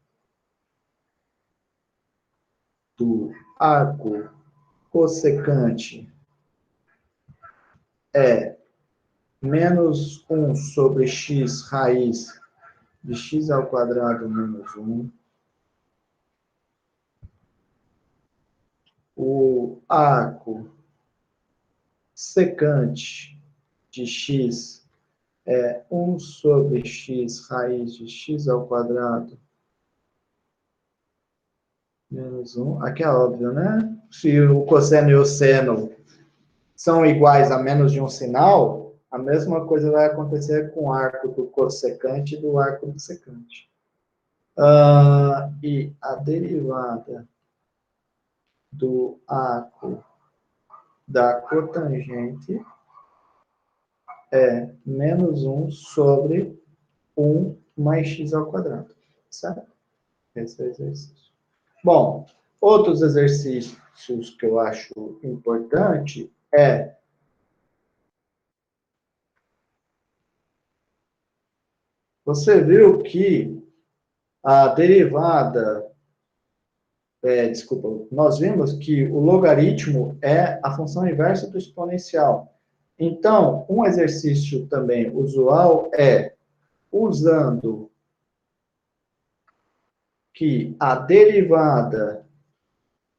do arco cossecante é menos 1 sobre x raiz de x ao quadrado menos 1. O arco secante de x é 1 sobre x raiz de x ao quadrado menos 1. Aqui é óbvio, né? Se o cosseno e o seno são iguais a menos de um sinal, a mesma coisa vai acontecer com o arco do cossecante e do arco do secante. E a derivada do arco da cotangente é menos 1 sobre 1 mais x ao quadrado. Certo? Esse é o exercício. Bom, outros exercícios que eu acho importante é você viu que a derivada, nós vimos que o logaritmo é a função inversa do exponencial. Então, um exercício também usual é, usando que a derivada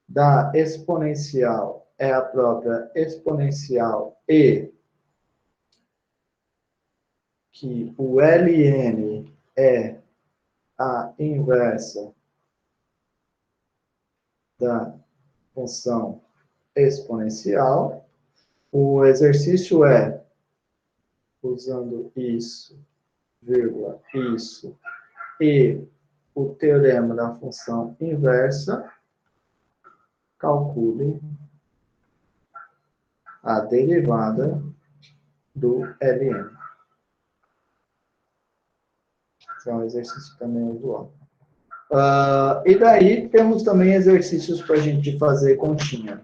da exponencial é a própria exponencial e que o ln é a inversa da função exponencial. O exercício é, usando isso, vírgula, isso, e o teorema da função inversa, calcule a derivada do ln. Esse é um exercício também usual. E daí temos também exercícios para a gente fazer continha.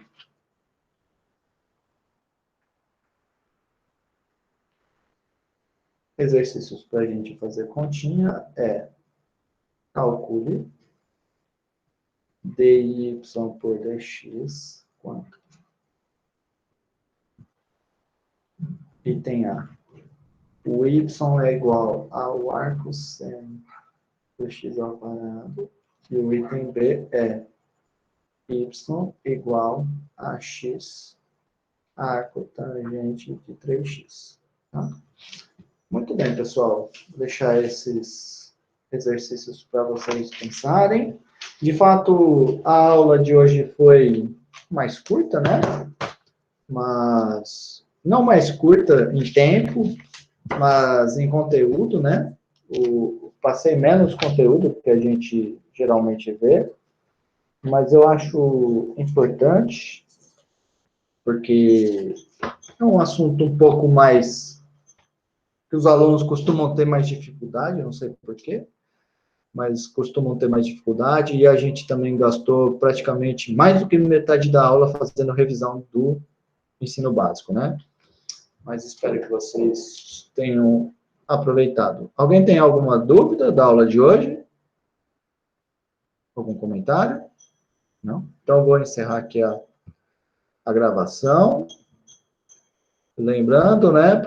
Exercícios para a gente fazer continha é calcule dy por dx quanto? Item A. O y é igual ao arco seno do x ao quadrado. E o item B é y igual a x arco tangente de 3x. Tá? Muito bem, pessoal. Vou deixar esses exercícios para vocês pensarem. De fato, a aula de hoje foi mais curta, né? Mas não mais curta em tempo, mas em conteúdo, né? Passei menos conteúdo que a gente geralmente vê, mas eu acho importante, porque é um assunto um pouco mais que os alunos costumam ter mais dificuldade, não sei porquê, mas costumam ter mais dificuldade, e a gente também gastou praticamente mais do que metade da aula fazendo revisão do ensino básico, né? Mas espero que vocês tenham aproveitado. Alguém tem alguma dúvida da aula de hoje? Algum comentário? Não? Então, eu vou encerrar aqui a gravação. Lembrando, né?